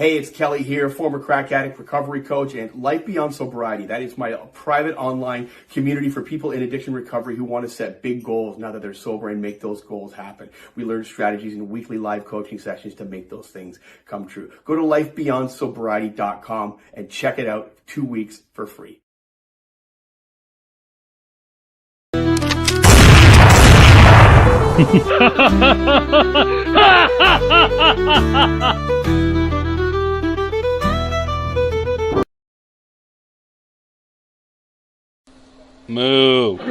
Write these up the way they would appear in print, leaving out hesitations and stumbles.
Hey, it's Kelly here, former crack addict, recovery coach, and Life Beyond Sobriety. That is my private online community for people in addiction recovery who want to set big goals now that they're sober and make those goals happen. We learn strategies in weekly live coaching sessions to make those things come true. Go to lifebeyondsobriety.com and check it out 2 weeks for free. Moo. Moo.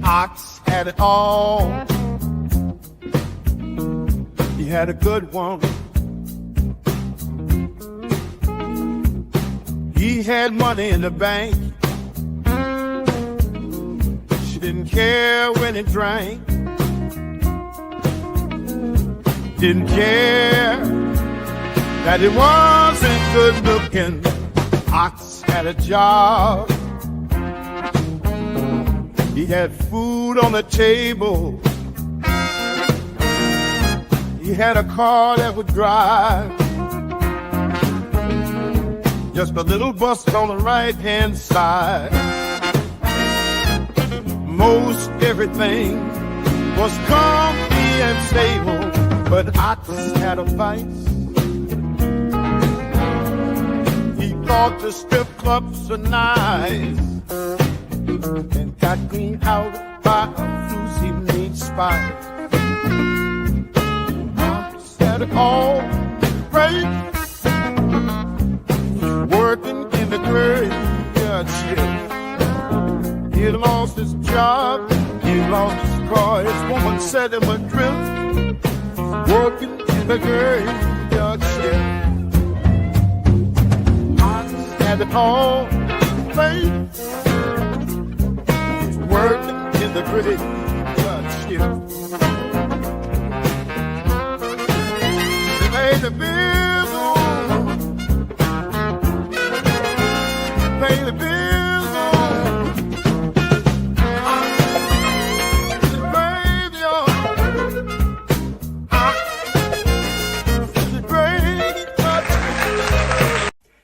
Ox had it all. He had a good one. He had money in the bank. She didn't care when he drank. Didn't care that he wasn't good looking. Ox had a job. He had food on the table. He had a car that would drive. Just a little bust on the right-hand side. Most everything was comfy and stable, but Ox had a vice. He thought the strip clubs were nice, and got cleaned out by a floozy meat spot. Ox had it all great, working in the graveyard shift. He lost his job, he lost his car, his woman set him adrift, working in the graveyard shift. Ox had it all great, working in the graveyard shift. They made the bills on, pay the bills on. The graveyard, the graveyard.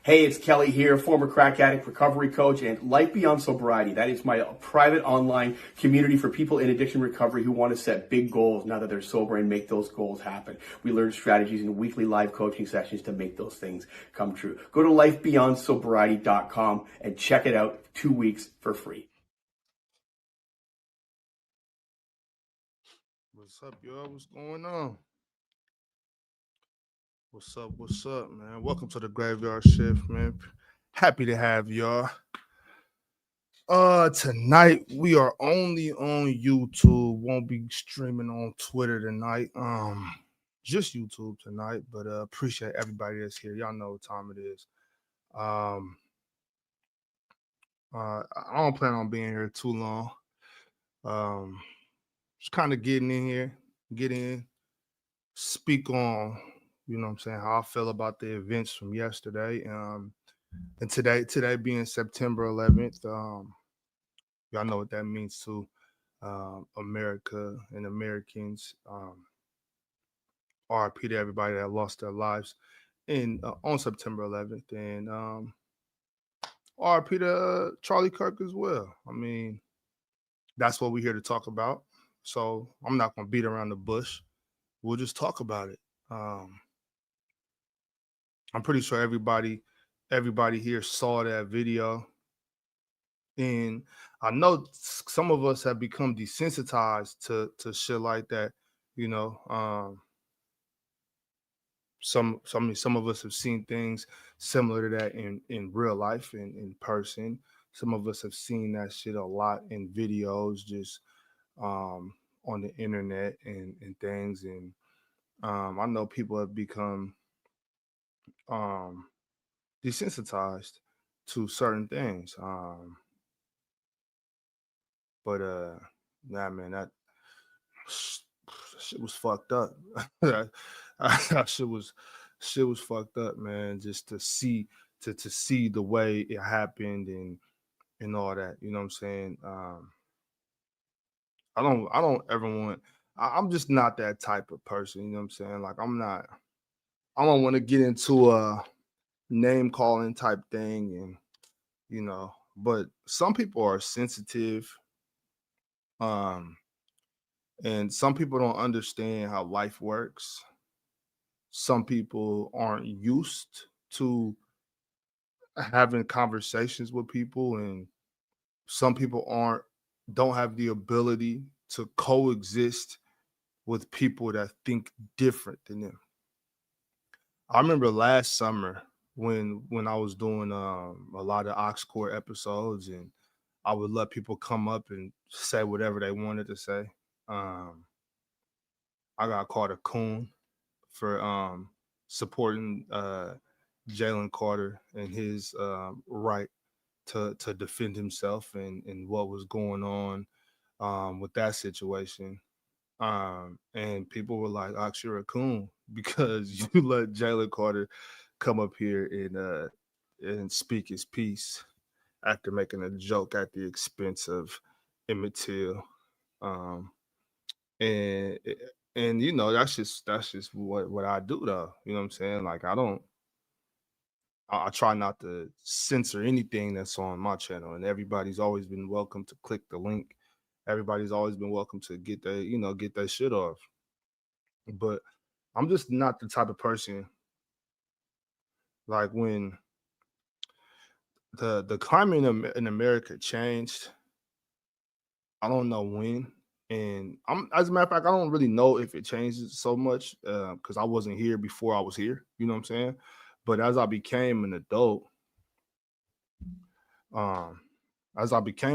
Hey, it's Kelly here, former crack addict, recovery coach, and Life Beyond Sobriety. That is my private online community for people in addiction recovery who want to set big goals now that they're sober and make those goals happen. We learn strategies in weekly live coaching sessions to make those things come true. Go to lifebeyondsobriety.com and check it out 2 weeks for free. What's up, y'all? What's going on? What's up, man? Welcome to the Graveyard Shift, man. Happy to have y'all. Tonight we are only on YouTube. Won't be streaming on Twitter tonight. Just YouTube tonight, but appreciate everybody that's here. Y'all know what time it is. I don't plan on being here too long. Just kind of getting in here, speak on, you know what I'm saying, how I feel about the events from yesterday. And today being September 11th, y'all know what that means to America and Americans. RIP to everybody that lost their lives on September 11th. And RIP to Charlie Kirk as well. I mean, that's what we're here to talk about. So I'm not going to beat around the bush. We'll just talk about it. I'm pretty sure everybody here saw that video. And I know some of us have become desensitized to shit like that, you know. Some of us have seen things similar to that in real life and in person. Some of us have seen that shit a lot in videos, just on the internet and things. And I know people have become desensitized to certain things. But nah, man, shit was fucked up. That shit was fucked up, man. Just to see to see the way it happened and all that. You know what I'm saying? I don't ever want. I'm just not that type of person. You know what I'm saying? Like I'm not. I don't want to get into a name calling type thing, and But some people are sensitive, um, and some people don't understand how life works. Some people aren't used to having conversations with people, and some people aren't don't have the ability to coexist with people that think different than them. I remember last summer when I was doing a lot of Oxcore episodes, and I would let people come up and say whatever they wanted to say. Um, I got called a coon for supporting Jalen Carter and his right to defend himself and what was going on with that situation. And people were like, "Ox, you're a coon because you let Jalen Carter come up here and speak his piece after making a joke at the expense of Emmett Till." Um, and and that's just what I do though. You know what I'm saying? Like I try not to censor anything that's on my channel, and everybody's always been welcome to click the link. Everybody's always been welcome to get their shit off. But I'm just not the type of person like when the climate in America changed. I don't know when, and I'm as a matter of fact, I don't really know if it changes so much because I wasn't here before I was here. You know what I'm saying? But um, as I became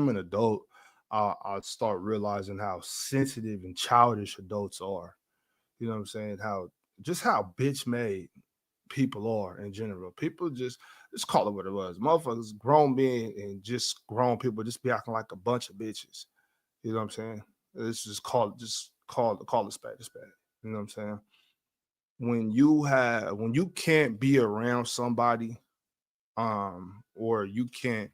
an adult, I start realizing how sensitive and childish adults are. You know what I'm saying? How bitch made people are in general. People just call it what it was. Motherfuckers, grown men and just grown people just be acting like a bunch of bitches. You know what I'm saying? It's just call a spade a spade. You know what I'm saying? When you can't be around somebody, or you can't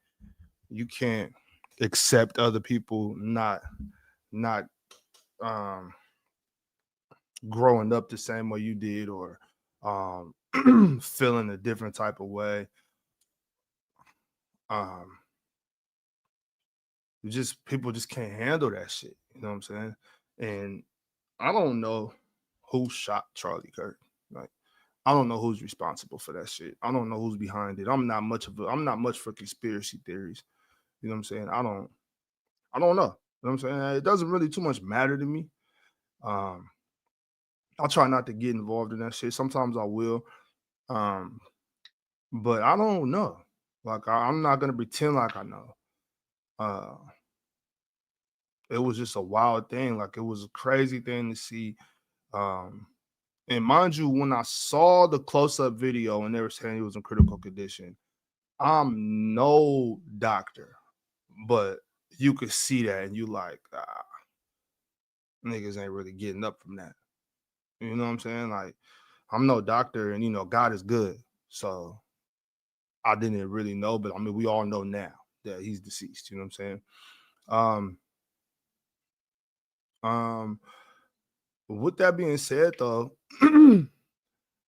accept other people not um growing up the same way you did, or feeling a different type of way. um People just can't handle that shit. You know what I'm saying? And I don't know who shot Charlie Kirk. Like, I don't know who's responsible for that shit. I don't know who's behind it. I'm not much for conspiracy theories. You know what I'm saying? I don't know. You know what I'm saying? It doesn't really too much matter to me. Um, I'll try not to get involved in that shit. Sometimes I will. Um, but I don't know. Like I'm not gonna pretend like I know. Uh, it was just a wild thing. Like it was a crazy thing to see. Um, and mind you, when I saw the close-up video and they were saying he was in critical condition, I'm no doctor, but you could see that and you like, niggas ain't really getting up from that. You know what I'm saying? Like, I'm no doctor, and God is good. So I didn't really know, but I mean, we all know now that he's deceased. You know what I'm saying? Um, um, with that being said, though,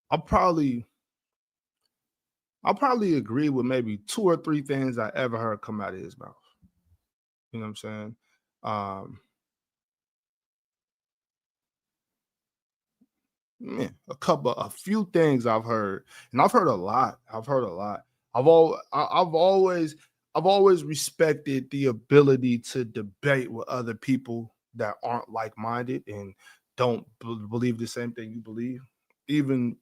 I'll probably I'll probably agree with maybe two or three things I ever heard come out of his mouth. You know what I'm saying? Um, Man, a few things I've heard, and I've heard a lot. I've heard a lot. I've always respected the ability to debate with other people that aren't like minded and don't believe the same thing you believe. Even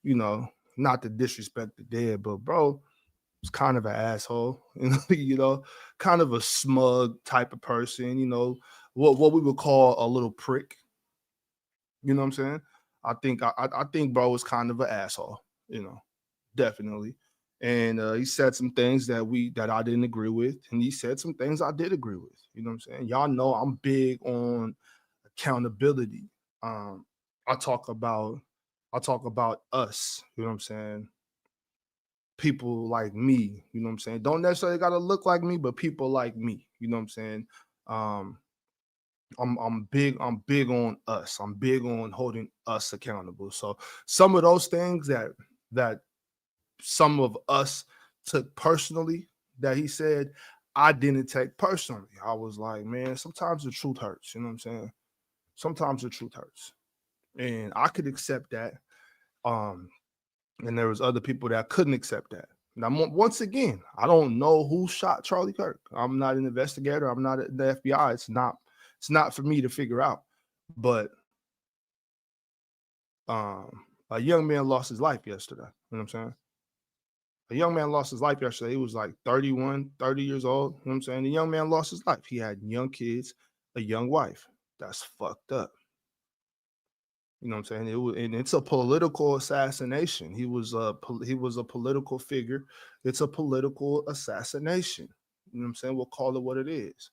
not to disrespect the dead, but bro, it's kind of an asshole, kind of a smug type of person. What we would call a little prick. You know what I'm saying? I think bro was kind of an asshole, definitely. And he said some things that I didn't agree with, and he said some things I did agree with. You know what I'm saying? Y'all know I'm big on accountability. I talk about us, you know what I'm saying? People like me, you know what I'm saying? Don't necessarily gotta look like me, but people like me, you know what I'm saying? Um, I'm big on us. I'm big on holding us accountable. So some of those things that some of us took personally that he said, I didn't take personally. I was like, man, sometimes the truth hurts. You know what I'm saying? Sometimes the truth hurts, and I could accept that. Um, and there was other people that couldn't accept that. Now, once again, I don't know who shot Charlie Kirk. I'm not an investigator. I'm not the FBI. It's not for me to figure out. But a young man lost his life yesterday. You know what I'm saying? A young man lost his life yesterday. He was like 31, 30 years old. You know what I'm saying? The young man lost his life. He had young kids, a young wife. That's fucked up. You know what I'm saying? And it's a political assassination. He was a political figure. It's a political assassination. You know what I'm saying? We'll call it what it is.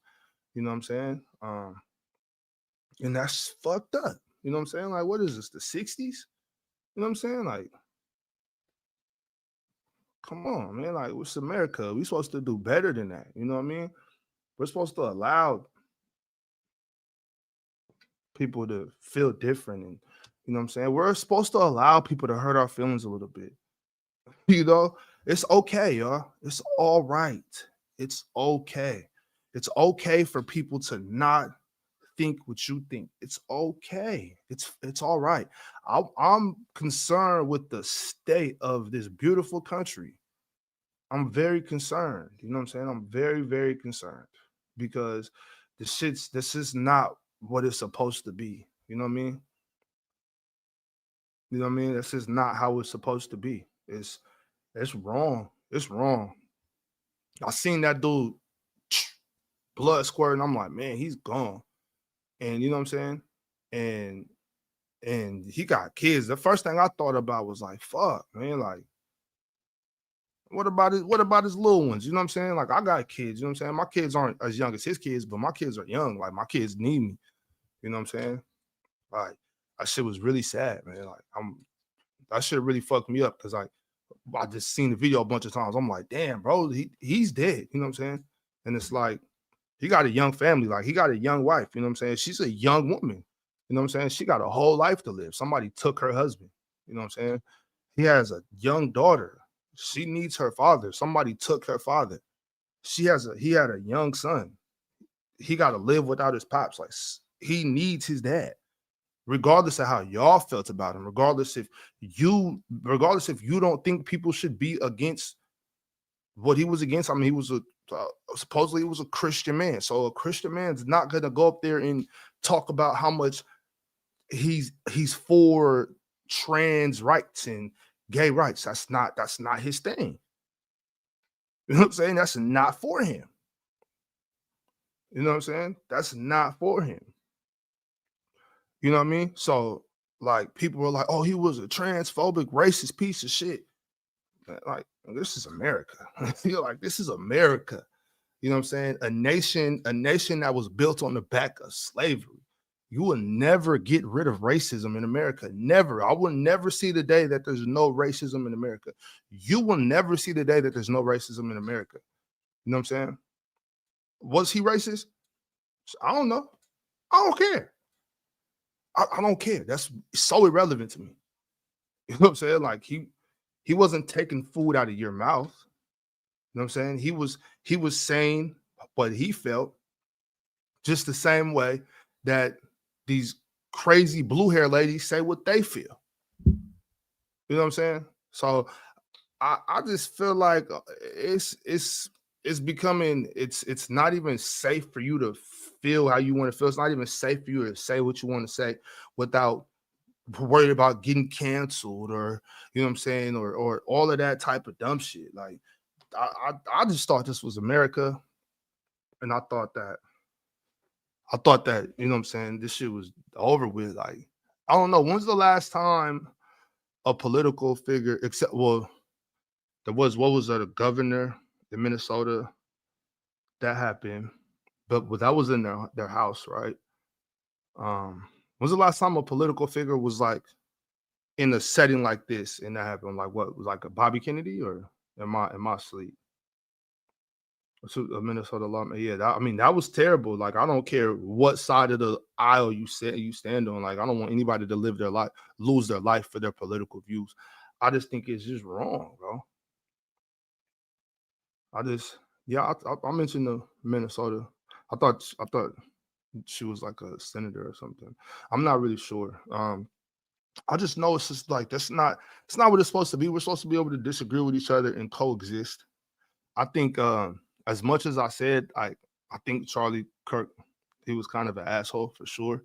You know what I'm saying? And that's fucked up. You know what I'm saying? Like, what is this? The 60s? You know what I'm saying? Like, come on, man. Like, it's America. We're supposed to do better than that. You know what I mean? We're supposed to allow people to feel different. And, you know what I'm saying? We're supposed to allow people to hurt our feelings a little bit. You know, it's okay, y'all. It's all right. It's okay. It's okay for people to not think what you think. It's okay. It's all right. I'm concerned with the state of this beautiful country. I'm very concerned. You know what I'm saying? I'm very, very concerned because this is not what it's supposed to be. You know what I mean? You know what I mean? This is not how it's supposed to be. It's wrong. It's wrong. I seen that dude blood squirting. I'm like, man, he's gone. And you know what I'm saying? And he got kids. The first thing I thought about was like, fuck, man, like, what about his little ones? You know what I'm saying? Like, I got kids, you know what I'm saying? My kids aren't as young as his kids, but my kids are young. Like, my kids need me. You know what I'm saying? Like, that shit was really sad, man. Like, that shit really fucked me up because I just seen the video a bunch of times. I'm like, damn, bro, he's dead. You know what I'm saying? And it's like, he got a young family. Like, he got a young wife. You know what I'm saying? She's a young woman. You know what I'm saying? She got a whole life to live. Somebody took her husband. You know what I'm saying? He has a young daughter. She needs her father. Somebody took her father. He had a young son. He got to live without his pops. Like, he needs his dad. Regardless of how y'all felt about him, regardless if you don't think people should be against what he was against. I mean, he was supposedly he was a Christian man. So a Christian man's not gonna go up there and talk about how much he's for trans rights and gay rights. That's not his thing. You know what I'm saying? That's not for him. You know what I'm saying? That's not for him. You know what I mean? So, like, people were like, oh, he was a transphobic, racist piece of shit. Like, this is America. You're like, this is America. You know what I'm saying? A nation that was built on the back of slavery. You will never get rid of racism in America. Never. I will never see the day that there's no racism in America. You will never see the day that there's no racism in America. You know what I'm saying? Was he racist? I don't know. I don't care. I don't care. That's so irrelevant to me. You know what I'm saying? Like, he wasn't taking food out of your mouth. You know what I'm saying? He was saying what he felt just the same way that these crazy blue hair ladies say what they feel. You know what I'm saying? So I just feel like it's becoming it's not even safe for you to feel how you want to feel. It's not even safe for you to say what you want to say without worried about getting canceled or you know what I'm saying or all of that type of dumb shit. Like I just thought this was America, and I thought that you know what I'm saying this shit was over with. Like I don't know when's the last time a political figure there was what was that a governor in Minnesota that happened, but that was in their house, right? When's the last time a political figure was like in a setting like this and that happened? Like what was like a Bobby Kennedy or am I asleep? So a Minnesota lawman. Yeah, I mean that was terrible. Like I don't care what side of the aisle you stand on. Like I don't want anybody to lose their life for their political views. I just think it's just wrong, bro. I mentioned the Minnesota. I thought she was like a senator or something. I'm not really sure. I just know it's just like it's not what it's supposed to be. We're supposed to be able to disagree with each other and coexist. I think as much as I said, I think Charlie Kirk, he was kind of an asshole for sure.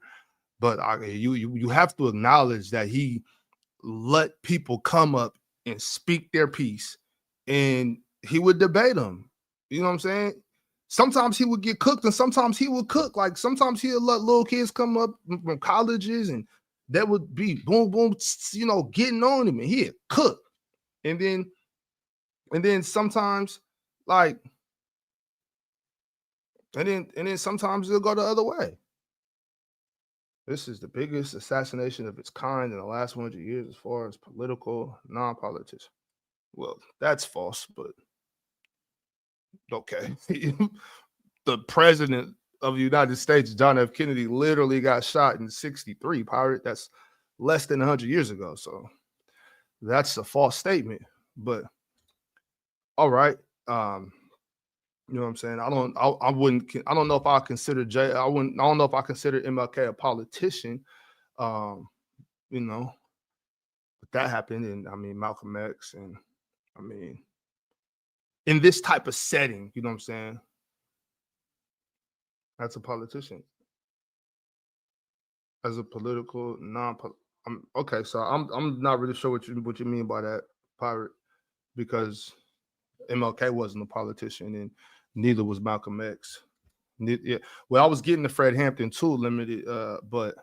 But you have to acknowledge that he let people come up and speak their piece, and he would debate them. You know what I'm saying? Sometimes he would get cooked, and sometimes he would cook. Like sometimes he'll let little kids come up from colleges, and that would be boom, boom, getting on him, and he'd cook. And then sometimes, like, and then sometimes it'll go the other way. This is the biggest assassination of its kind in the last 100 years as far as political non-politician. Well, that's false, but okay. The president of the United States, John F. Kennedy, literally got shot in 1963, pirate. That's less than 100 years ago. So that's a false statement. But all right. You know what I'm saying? I don't know if I consider I don't know if I consider MLK a politician. You know, but that happened, and I mean Malcolm X, and I mean in this type of setting, you know what I'm saying? That's a politician. As a political okay, so I'm not really sure what you mean by that, pirate, because MLK wasn't a politician and neither was Malcolm X. Yeah. Well, I was getting to Fred Hampton too, limited, but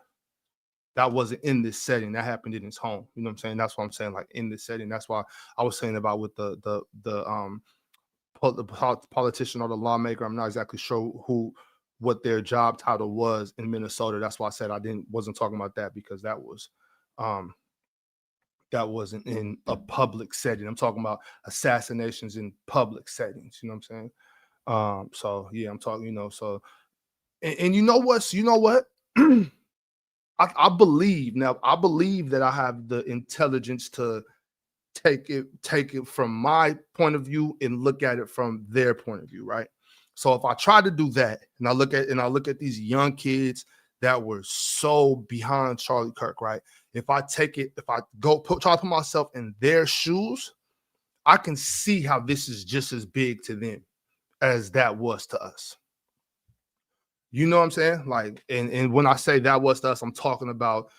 that wasn't in this setting. That happened in his home. You know what I'm saying? That's what I'm saying, like in this setting. That's why I was saying about with the politician or the lawmaker. I'm not exactly sure what their job title was in Minnesota. That's why I said wasn't talking about that, because that wasn't in a public setting. I'm talking about assassinations in public settings. You know what I'm saying? So yeah, I'm talking, so and you know what? I believe that I have the intelligence to take it from my point of view and look at it from their point of view, right? So if I try to do that and I look at these young kids that were so behind Charlie Kirk, right? If I try to put myself in their shoes, I can see how this is just as big to them as that was to us. You know what I'm saying? Like, and when I say that was to us, I'm talking about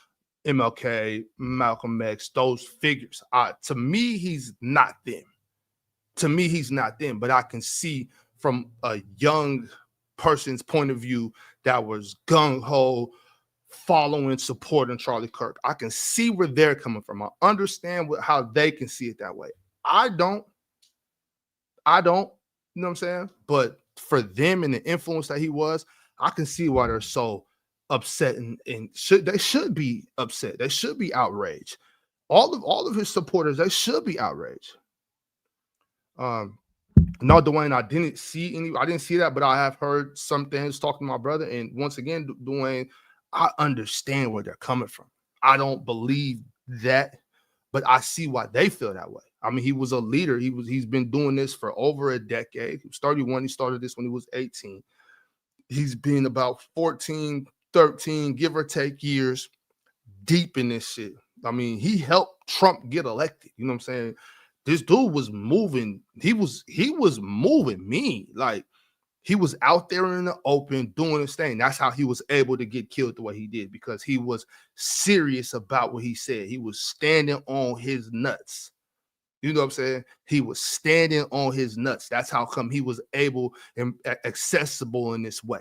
MLK, Malcolm X, those figures. To me, he's not them. But I can see from a young person's point of view that was gung-ho, following, supporting Charlie Kirk. I can see where they're coming from. I understand how they can see it that way. I don't. You know what I'm saying? But for them and the influence that he was, I can see why they're so upset and they should be upset. They should be outraged. All of his supporters, they should be outraged. No, Dwayne, I didn't see that, but I have heard some things talking to my brother. And once again, Dwayne, I understand where they're coming from. I don't believe that, but I see why they feel that way. I mean, he was a leader. He's been doing this for over a decade. He was 31. He started this when he was 18. He's been about 14, 13, give or take years deep in this shit. I mean, he helped Trump get elected. You know what I'm saying? This dude was moving. He was moving mean. Like, he was out there in the open doing his thing. That's how he was able to get killed the way he did, because he was serious about what he said. He was standing on his nuts. You know what I'm saying? He was standing on his nuts. That's how come he was able and accessible in this way.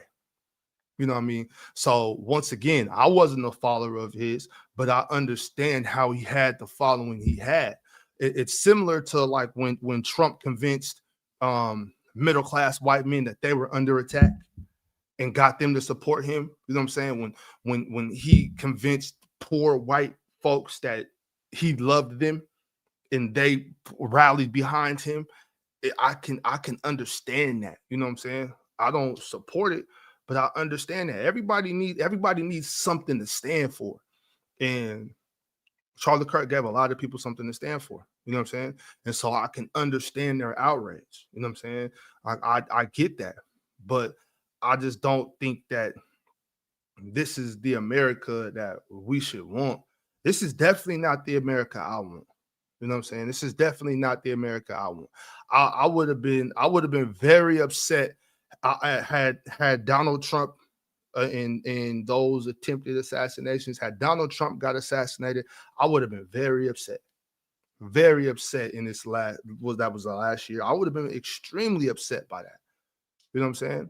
You know what I mean? So once again, I wasn't a follower of his, but I understand how he had the following he had. It's similar to like when Trump convinced middle-class white men that they were under attack. and got them to support him. You know what I'm saying? When he convinced poor white folks that he loved them and they rallied behind him, I can understand that. You know what I'm saying? I don't support it, but I understand that everybody needs something to stand for. And Charlie Kirk gave a lot of people something to stand for. You know what I'm saying? And so I can understand their outrage. You know what I'm saying? I get that, but I just don't think that this is the America that we should want. This is definitely not the America I want. You know what I'm saying? This is definitely not the America I want. I would have been very upset. I had Donald Trump in those attempted assassinations. Had Donald Trump got assassinated, I would have been very upset. Very upset in this last last year. I would have been extremely upset by that. You know what I'm saying?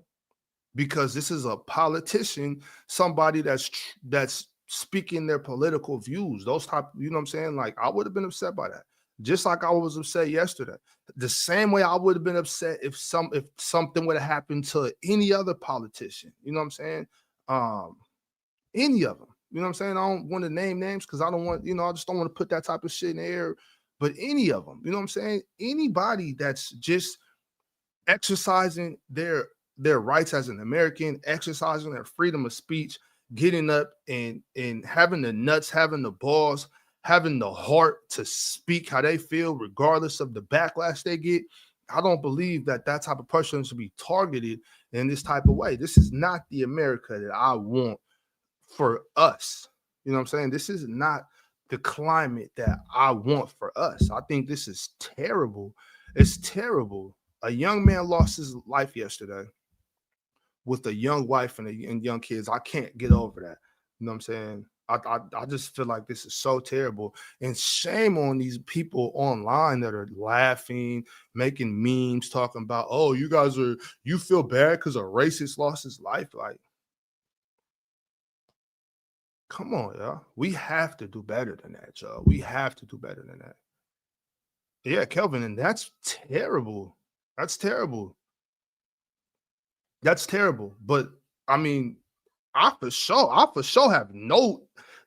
Because this is a politician, somebody that's speaking their political views. Those type, you know what I'm saying? Like, I would have been upset by that. Just like I was upset yesterday. The same way I would have been upset if something would have happened to any other politician. You know what I'm saying? Any of them. You know what I'm saying? I don't want to name names because I don't want, I just don't want to put that type of shit in the air. But any of them, you know what I'm saying? Anybody that's just exercising their rights as an American, exercising their freedom of speech, getting up and having the nuts, having the balls, having the heart to speak how they feel, regardless of the backlash they get. I don't believe that type of person should be targeted in this type of way. This is not the America that I want for us. You know what I'm saying? This is not the climate that I want for us. I think this is terrible. It's terrible. A young man lost his life yesterday with a young wife and young kids. I can't get over that. You know what I'm saying? I just feel like this is so terrible. And shame on these people online that are laughing, making memes, talking about, oh, you feel bad because a racist lost his life. Like, come on, y'all. We have to do better than that, y'all. We have to do better than that. Yeah, Kelvin, and that's terrible. That's terrible. That's terrible. But I mean, I for sure have no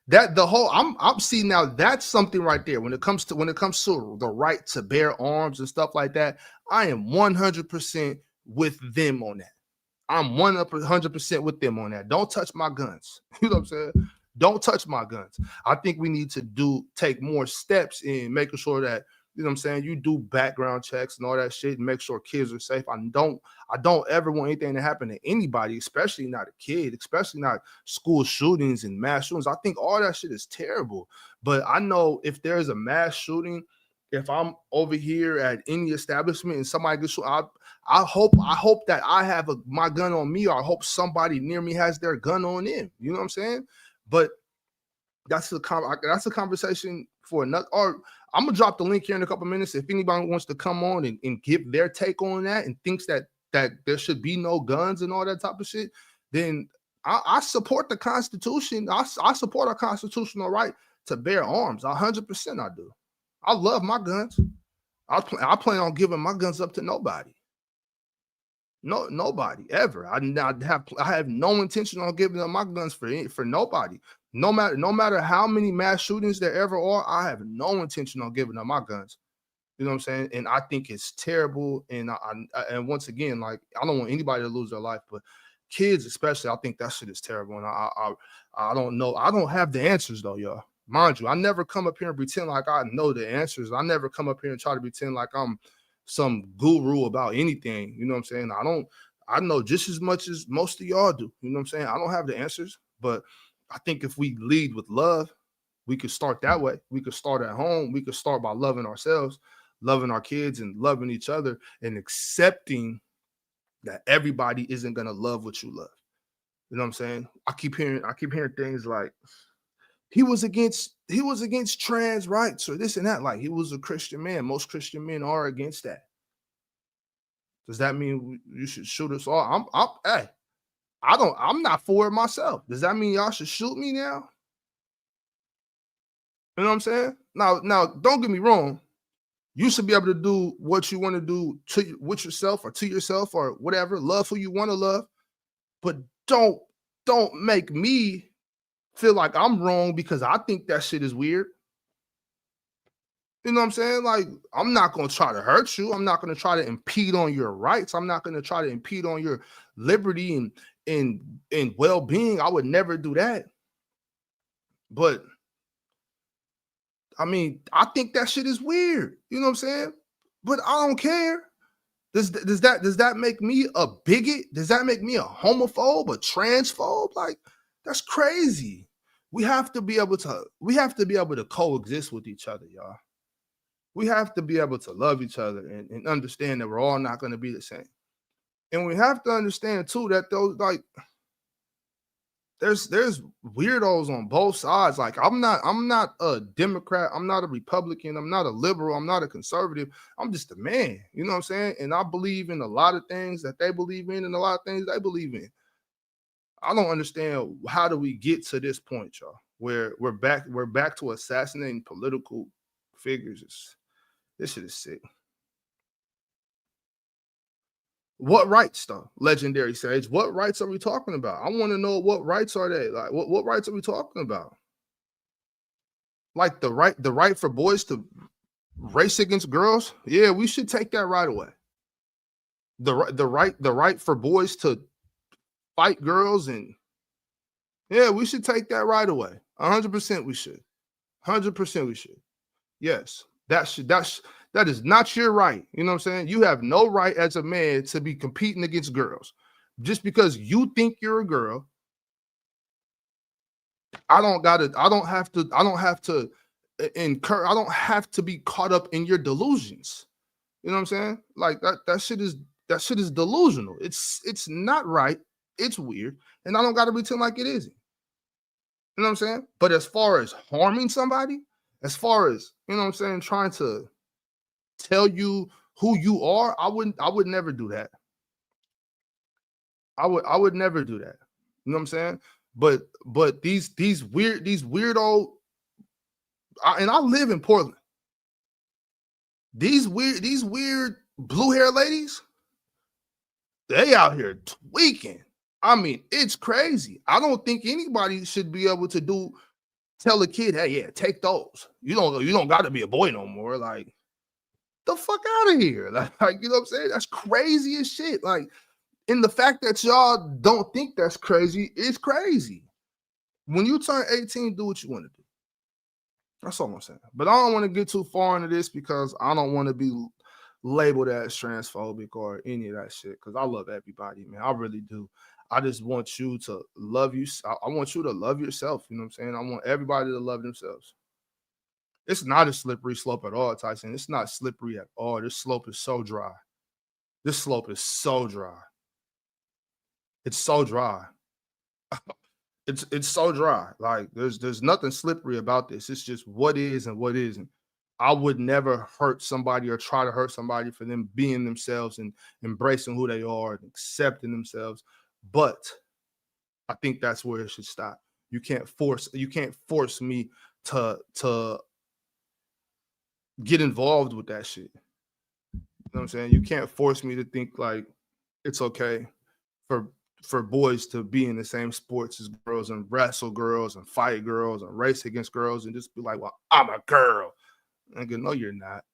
that the whole I'm seeing now. That's something right there. When it comes to the right to bear arms and stuff like that, I am 100% with them on that. I'm 100% with them on that. Don't touch my guns. You know what I'm saying? Don't touch my guns. I think we need to take more steps in making sure that, you know what I'm saying, you do background checks and all that shit and make sure kids are safe. I don't ever want anything to happen to anybody, especially not a kid, especially not school shootings and mass shootings. I think all that shit is terrible. But I know if there's a mass shooting, if I'm over here at any establishment and somebody gets shot, I hope that I have my gun on me, or I hope somebody near me has their gun on them. You know what I'm saying? But that's a conversation for another. Or I'm gonna drop the link here in a couple minutes. If anybody wants to come on and give their take on that and thinks that there should be no guns and all that type of shit, then I support the Constitution. I support our constitutional right to bear arms. 100% I do. I love my guns. I plan on giving my guns up to nobody. No, nobody ever. I have no intention on giving up my guns for nobody. No matter how many mass shootings there ever are, I have no intention on giving up my guns. You know what I'm saying? And I think it's terrible. And and once again, like, I don't want anybody to lose their life, but kids especially, I think that shit is terrible. And I don't know. I don't have the answers though, y'all. Mind you, I never come up here and pretend like I know the answers. I never come up here and try to pretend like I'm some guru about anything. You know what I'm saying? I know just as much as most of y'all do. You know what I'm saying? I don't have the answers, but I think if we lead with love, we could start that way. We could start at home. We could start by loving ourselves, loving our kids, and loving each other, and accepting that everybody isn't gonna love what you love. You know what I'm saying? I keep hearing things like he was against trans rights or this and that. Like, he was a Christian man. Most Christian men are against that. Does that mean you should shoot us all? I'm not for it myself. Does that mean y'all should shoot me now? You know what I'm saying? Now, don't get me wrong. You should be able to do what you want to do with yourself or to yourself or whatever. Love who you want to love. but don't make me feel like I'm wrong because I think that shit is weird. You know what I'm saying? Like, I'm not going to try to hurt you. I'm not going to try to impede on your rights. I'm not going to try to impede on your liberty and well-being. I would never do that. But I mean, I think that shit is weird. You know what I'm saying? But I don't care. Does that make me a bigot? Does that make me a homophobe, a transphobe? Like, that's crazy. We have to be able to coexist with each other, y'all. We have to be able to love each other and understand that we're all not going to be the same. And we have to understand too that those, like, there's weirdos on both sides. Like, I'm not a Democrat, I'm not a Republican, I'm not a liberal, I'm not a conservative. I'm just a man, you know what I'm saying? And I believe in a lot of things that they believe in and a lot of things they believe in. I don't understand, how do we get to this point, y'all, where we're back to assassinating political figures. This shit is sick. What rights, though? Legendary Sage. What rights are we talking about? I want to know, what rights are they? Like, what rights are we talking about? Like the right for boys to race against girls? Yeah, we should take that right away. The right for boys to fight girls, and yeah, we should take that right away. 100% we should. 100% we should. Yes, that is not your right. You know what I'm saying? You have no right as a man to be competing against girls. Just because you think you're a girl, I don't have to be caught up in your delusions. You know what I'm saying? Like, that shit is delusional. It's not right. It's weird. And I don't got to pretend like it isn't. You know what I'm saying? But as far as harming somebody, as far as, you know what I'm saying, trying to tell you who you are, I would never do that. I would never do that. You know what I'm saying? But these weirdo, and I live in Portland. These weird blue hair ladies, they out here tweaking. I mean, it's crazy. I don't think anybody should be able to tell a kid, hey, yeah, take those. You don't got to be a boy no more. Like, the fuck out of here. Like, you know what I'm saying? That's crazy as shit. Like, and the fact that y'all don't think that's crazy is crazy. When you turn 18, do what you want to do. That's all I'm saying. But I don't want to get too far into this because I don't want to be labeled as transphobic or any of that shit, because I love everybody, man. I really do. I just want you to love you. I want you to love yourself. You know what I'm saying? I want everybody to love themselves. It's not a slippery slope at all, Tyson. It's not slippery at all. This slope is so dry. This slope is so dry. It's so dry. It's so dry. Like, there's nothing slippery about this. It's just what is and what isn't. I would never hurt somebody or try to hurt somebody for them being themselves and embracing who they are and accepting themselves. But I think that's where it should stop. You can't force me to get involved with that shit. You know what I'm saying? You can't force me to think like it's okay for boys to be in the same sports as girls and wrestle girls and fight girls and race against girls and just be like, well, I'm a girl. I go, no, you're not.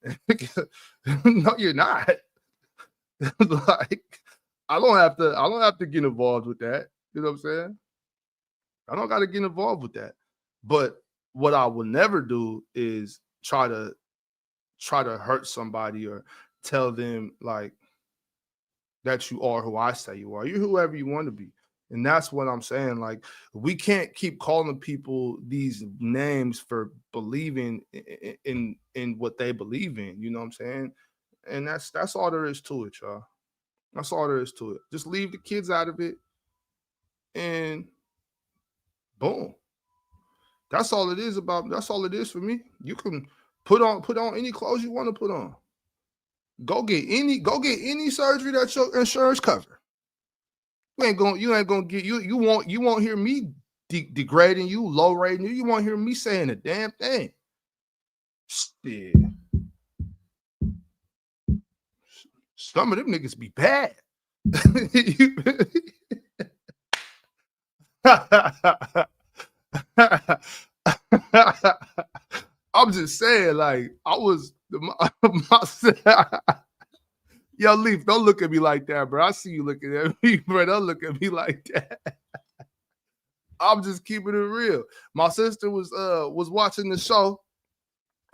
No, you're not. Like, I don't have to get involved with that. You know what I'm saying? I don't got to get involved with that. But what I will never do is try to hurt somebody or tell them like that you are who I say you are. You're whoever you want to be. And that's what I'm saying. Like, we can't keep calling people these names for believing in what they believe in. You know what I'm saying? And that's all there is to it, y'all. That's all there is to it. Just leave the kids out of it, and boom. That's all it is about. That's all it is for me. You can put on any clothes you want to put on. Go get any surgery that your insurance cover. You ain't gonna get you won't hear me degrading you, low rating you. You won't hear me saying a damn thing. Shit. Some of them niggas be bad. I'm just saying, like, I was my yo, Leaf, don't look at me like that, bro. I see you looking at me, bro. Don't look at me like that. I'm just keeping it real. My sister was watching the show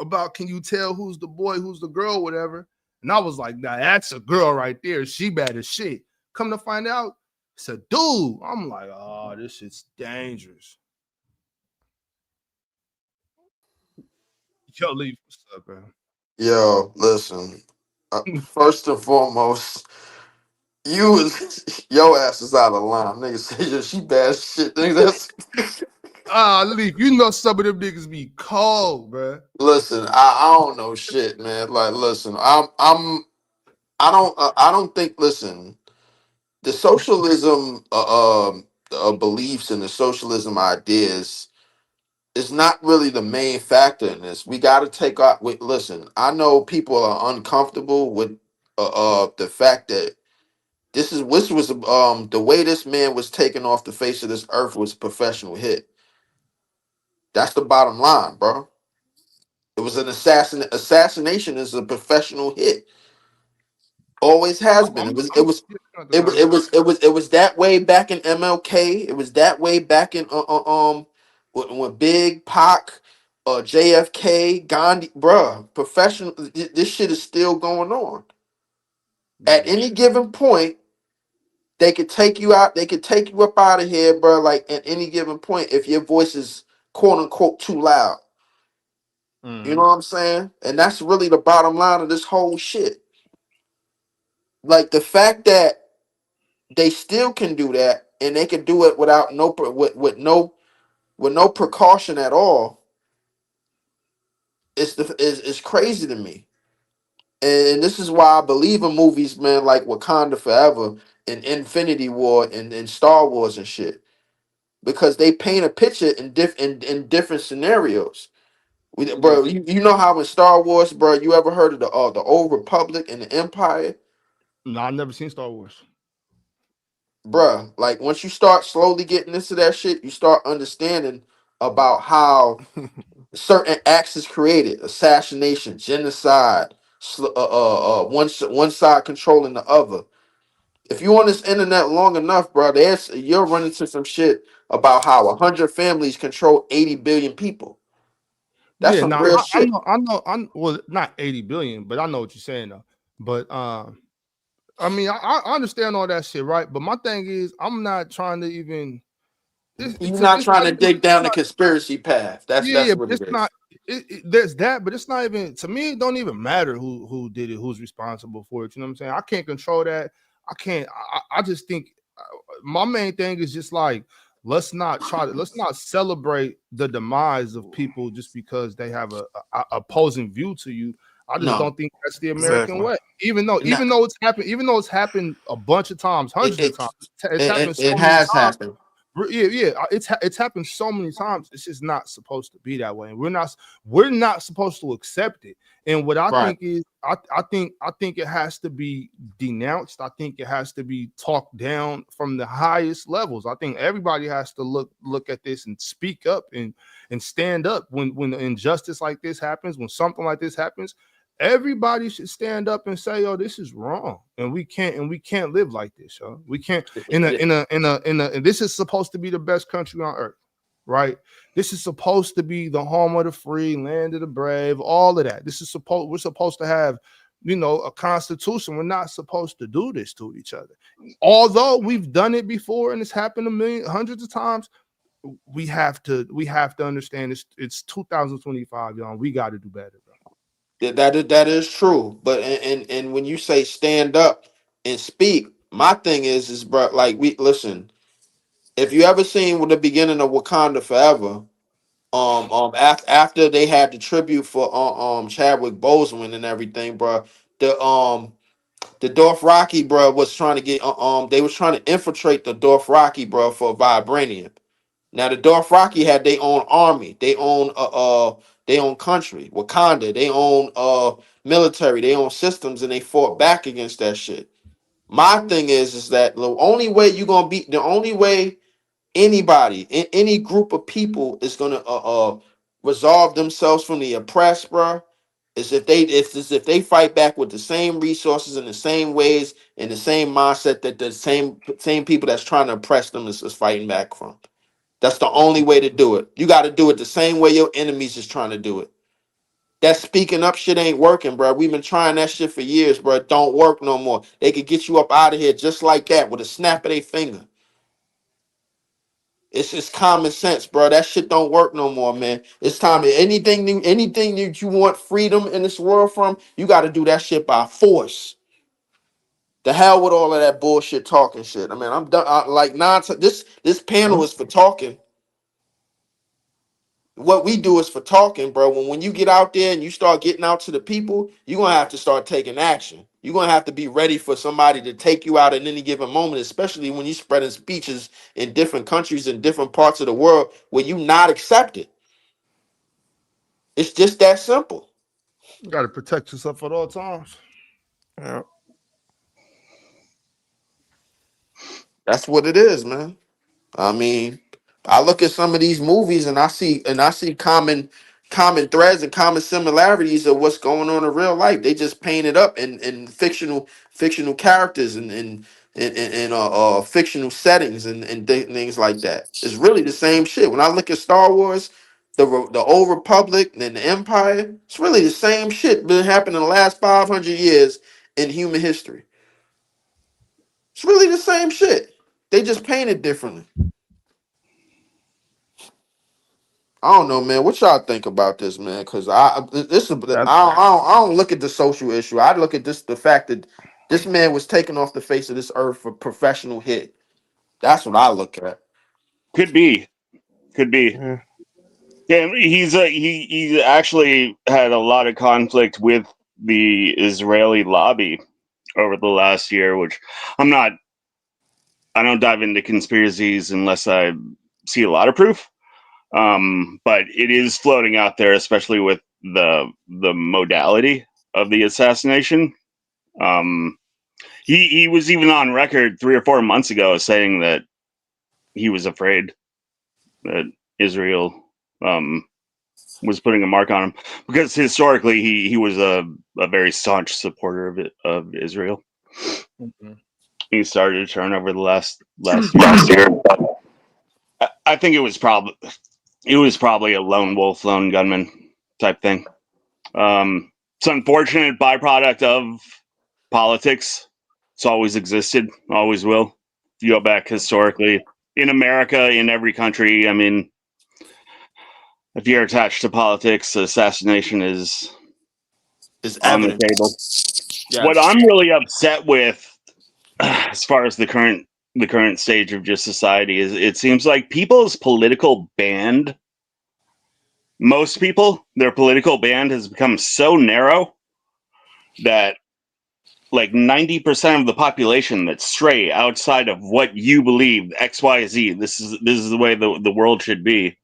about can you tell who's the boy, who's the girl, whatever. And I was like, nah, that's a girl right there. She bad as shit. Come to find out, it's a dude. I'm like, oh, this shit's dangerous. Yo, Leaf, what's up, man? Yo, listen. First and foremost, you was your ass is out of line. Nigga say yo, she bad as shit. Nigga, that's Leaf, you know some of them niggas be cold, bro. listen. I don't know shit, man. Like, listen, I don't think. Listen, the socialism beliefs and the socialism ideas is not really the main factor in this. We got to take out. Listen, I know people are uncomfortable with the fact that this was the way this man was taken off the face of this earth was a professional hit. That's the bottom line, bro. It was an assassination is a professional hit. Always has been. Yeah, not It was denying it that. was it was it was that way back in MLK. It was that way back in when Big Pac, JFK, Gandhi, bruh. Professional. This shit is still going on. At Yeah. any given point, they could take you out. They could take you up out of here, bro. Like at any given point, if your voice is quote unquote too loud, you know Mm-hmm. what I'm saying? And that's really the bottom line of this whole shit. Like the fact that they still can do that, and they can do it without with no precaution at all. Is crazy to me. And this is why I believe in movies, man, like Wakanda Forever and Infinity War and Star Wars and shit. Because they paint a picture in different scenarios. Yeah. Bro, you know how in Star Wars, bro, you ever heard of the Old Republic and the Empire, No, I've never seen Star Wars. bro? Like once you start slowly getting into that shit, you start understanding about how certain acts is created: assassination, genocide, one side controlling the other. If you on this internet long enough, bro, you'll run into some shit about how 100 families control 80 billion people. That's Yeah, some now real I shit. know, well, not 80 billion, but I know what you're saying though. But I mean, I understand all that shit, right? But my thing is, I'm not trying to even. You're not It's trying not to even. dig It's down the not. conspiracy path. Yeah, That's yeah, but what it it's is. not. There's that, but it's not even to me. It don't even matter who did it, who's responsible for it. You know what I'm saying? I can't control that. I can't. I just think my main thing is just like let's not celebrate the demise of people just because they have a opposing view to you. I just No, don't think that's the American Exactly. way. no, Even though it's happened a bunch of times, it, hundreds of times, it, it's happened so it many has times. happened. Yeah, yeah, it's happened so many times. It's just not supposed to be that way, and we're not supposed to accept it. And what I Right. think is, I think it has to be denounced. I think it has to be talked down from the highest levels. I think everybody has to look at this and speak up and stand up when injustice like this happens, when something like this happens. Everybody should stand up and say, "Oh, this is wrong," and we can't live like this, yo. We can't and this is supposed to be the best country on earth, right? This is supposed to be the home of the free, land of the brave, all of that. We're supposed to have, a constitution. We're not supposed to do this to each other. Although we've done it before and it's happened hundreds of times, we have to understand it's 2025, y'all. We got to do better, bro. That is true. But and when you say stand up and speak, my thing is bro, like we listen. If you ever seen with the beginning of Wakanda Forever, after they had the tribute for Chadwick Boseman and everything, bro, the Dothraki, bro, was trying to get they was trying to infiltrate the Dothraki, bro, for vibranium. Now the Dothraki had their own army, their own country, Wakanda, they own military, they own systems, and they fought back against that shit. My thing is that the only way you gonna beat the only way anybody, any group of people is gonna resolve themselves from the oppressed, bro, is if they fight back with the same resources and the same ways and the same mindset that the same people that's trying to oppress them is fighting back from. That's the only way to do it. You got to do it the same way your enemies is trying to do it. That speaking up shit ain't working, bro. We've been trying that shit for years, bro. It don't work no more. They could get you up out of here just like that with a snap of their finger. It's just common sense, bro. That shit don't work no more, man. It's time. Anything that you want freedom in this world from, you got to do that shit by force. The hell with all of that bullshit talking shit. I mean, I'm done. Like nonsense. This panel is for talking. What we do is for talking, bro. When you get out there and you start getting out to the people, you're gonna have to start taking action. You're gonna have to be ready for somebody to take you out at any given moment, especially when you're spreading speeches in different countries and different parts of the world where you not accepted. It's just that simple. You got to protect yourself at all times. Yeah. That's what it is, man. I mean, I look at some of these movies and I see common threads and common similarities of what's going on in real life. They just paint it up in fictional characters and fictional settings and things like that. It's really the same shit. When I look at Star Wars, the Old Republic and the Empire, it's really the same shit been happening in the last 500 years in human history. It's really the same shit. They just paint it differently. I don't know, man. What y'all think about this, man? Because I don't look at the social issue. I look at the fact that this man was taken off the face of this earth for professional hit. That's what I look at. Could be. Yeah. Yeah, he actually had a lot of conflict with the Israeli lobby over the last year, which I don't dive into conspiracies unless I see a lot of proof. But it is floating out there, especially with the modality of the assassination. He was even on record 3 or 4 months ago saying that he was afraid that Israel was putting a mark on him because historically he was a very staunch supporter of Israel. Mm-hmm. He started to turn over the last year. I think it was probably a lone wolf, lone gunman type thing. It's an unfortunate byproduct of politics. It's always existed, always will. If you go back historically in America, in every country, I mean, if you're attached to politics, assassination is It's on the evident. table. Yes. What I'm really upset with, as far as the current stage of just society, is it seems like people's political band, most people, their political band has become so narrow that like 90% of the population that's stray outside of what you believe, XYZ, this is the way the world should be.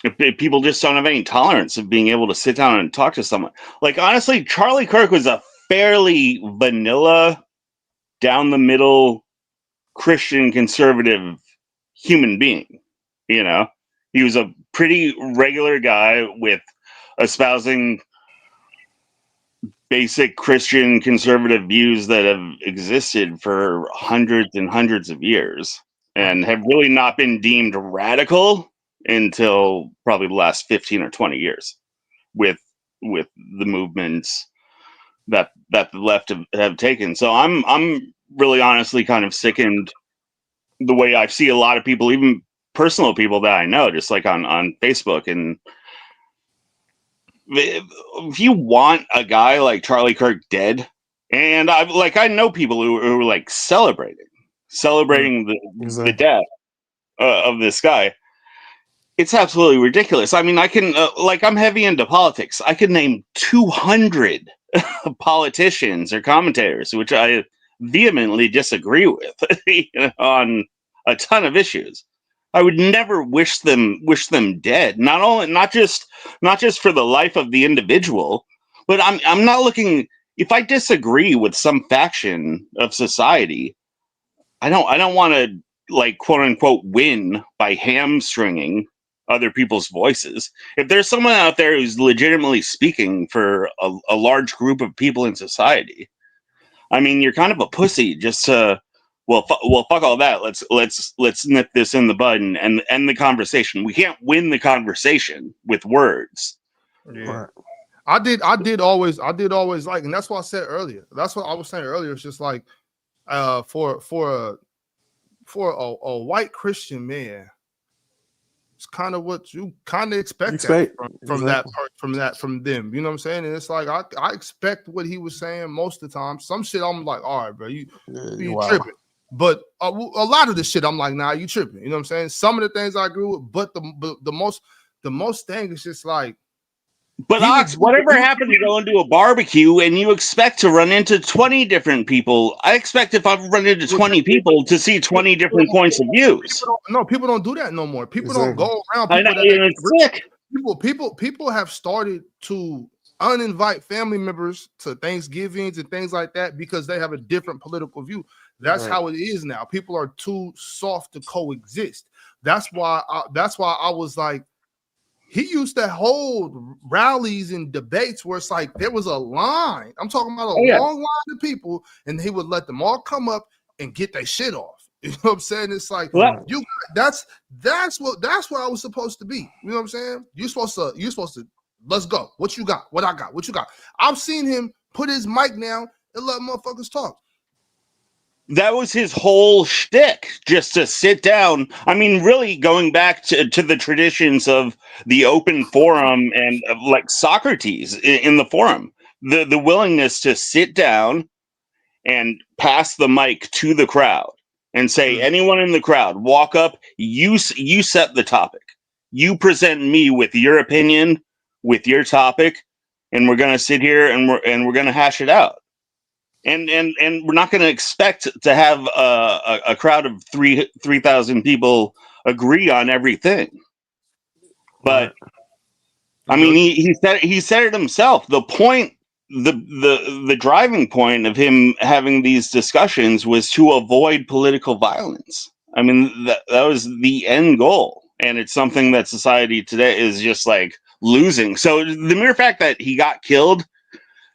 If people just don't have any tolerance of being able to sit down and talk to someone. Like, honestly, Charlie Kirk was a fairly vanilla, down the middle, Christian conservative human being. You know, he was a pretty regular guy with espousing basic Christian conservative views that have existed for hundreds and hundreds of years and have really not been deemed radical until probably the last 15 or 20 years with the movements that the left have taken. So I'm really honestly kind of sickened the way I see a lot of people, even personal people that I know, just like on Facebook. And if you want a guy like Charlie Kirk dead, and I know people who are like celebrating the death of this guy. It's absolutely ridiculous. I mean, I can I'm heavy into politics. I could name 200 politicians or commentators which I vehemently disagree with on a ton of issues. I would never wish them dead. Not just for the life of the individual, but I'm not looking. If I disagree with some faction of society, I don't want to, like, quote unquote win by hamstringing other people's voices. If there's someone out there who's legitimately speaking for a large group of people in society, I mean, you're kind of a pussy just to, well, fuck all that. Let's nip this in the bud and end the conversation. We can't win the conversation with words. Yeah. Right. I did always like, and that's what I said earlier. That's what I was saying earlier. It's just like, for a white Christian man, it's kind of what you kind of expect from them. You know what I'm saying? And it's like I expect what he was saying most of the time. Some shit I'm like, all right, bro, you tripping. But a lot of the shit I'm like, nah, you tripping. You know what I'm saying? Some of the things I agree with, but the most thing is just like. But Ox, whatever happened to going to a barbecue and you expect to run into 20 different people? I expect if I run into 20 people to see 20 different points of views. People don't do that no more. People don't go around people have started to uninvite family members to Thanksgivings and things like that because they have a different political view. That's how it is now. People are too soft to coexist. That's why I was like, he used to hold rallies and debates where it's like there was a line. I'm talking about a long line of people, and he would let them all come up and get their shit off. You know what I'm saying? It's like that's what I was supposed to be. You know what I'm saying? You're supposed to let's go. What you got? What I got? What you got? I've seen him put his mic down and let motherfuckers talk. That was his whole shtick, just to sit down. I mean, really going back to the traditions of the open forum and of like Socrates in the forum, the willingness to sit down and pass the mic to the crowd and say, anyone in the crowd, walk up, you set the topic. You present me with your opinion, with your topic, and we're going to sit here and we're going to hash it out. And we're not going to expect to have a crowd of 3,000 people agree on everything. But I mean, he said it himself. The point, the driving point of him having these discussions was to avoid political violence. I mean, that was the end goal, and it's something that society today is just like losing. So the mere fact that he got killed,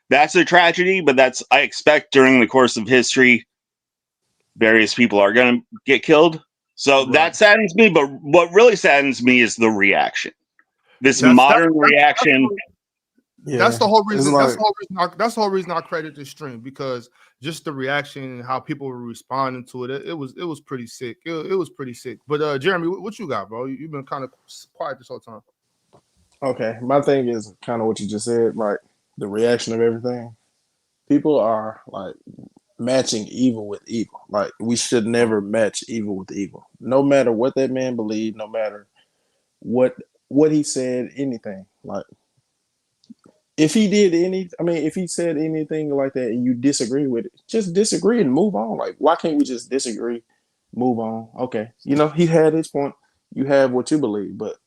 that's a tragedy, but I expect during the course of history, various people are going to get killed. So that saddens me, but what really saddens me is the reaction. That's modern reaction. That's the whole reason. That's the whole reason I credit this stream, because just the reaction and how people were responding to it. It was pretty sick. It was pretty sick. But Jeremy, what you got, bro? You've been kind of quiet this whole time. Okay, my thing is kind of what you just said, like the reaction of everything. People are like matching evil with evil. Like, we should never match evil with evil. No matter what that man believed, no matter what he said, anything. Like, if he said anything like that and you disagree with it, just disagree and move on. Like, why can't we just disagree, move on? Okay, he had his point. You have what you believe, but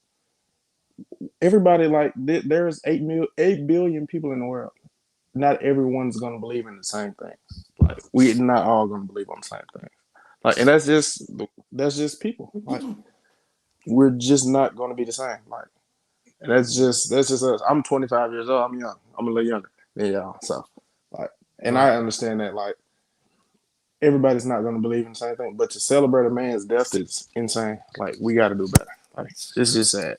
everybody, like, there's 8 billion people in the world. Not everyone's gonna believe in the same thing. Like, we're not all gonna believe on the same thing. Like, and that's just people. Like, we're just not gonna be the same. Like, and that's just us. I'm 25 years old. I'm young. I'm a little younger than y'all. So, like, and I understand that, like, everybody's not gonna believe in the same thing. But to celebrate a man's death is insane. Like, we got to do better. Like, it's just sad.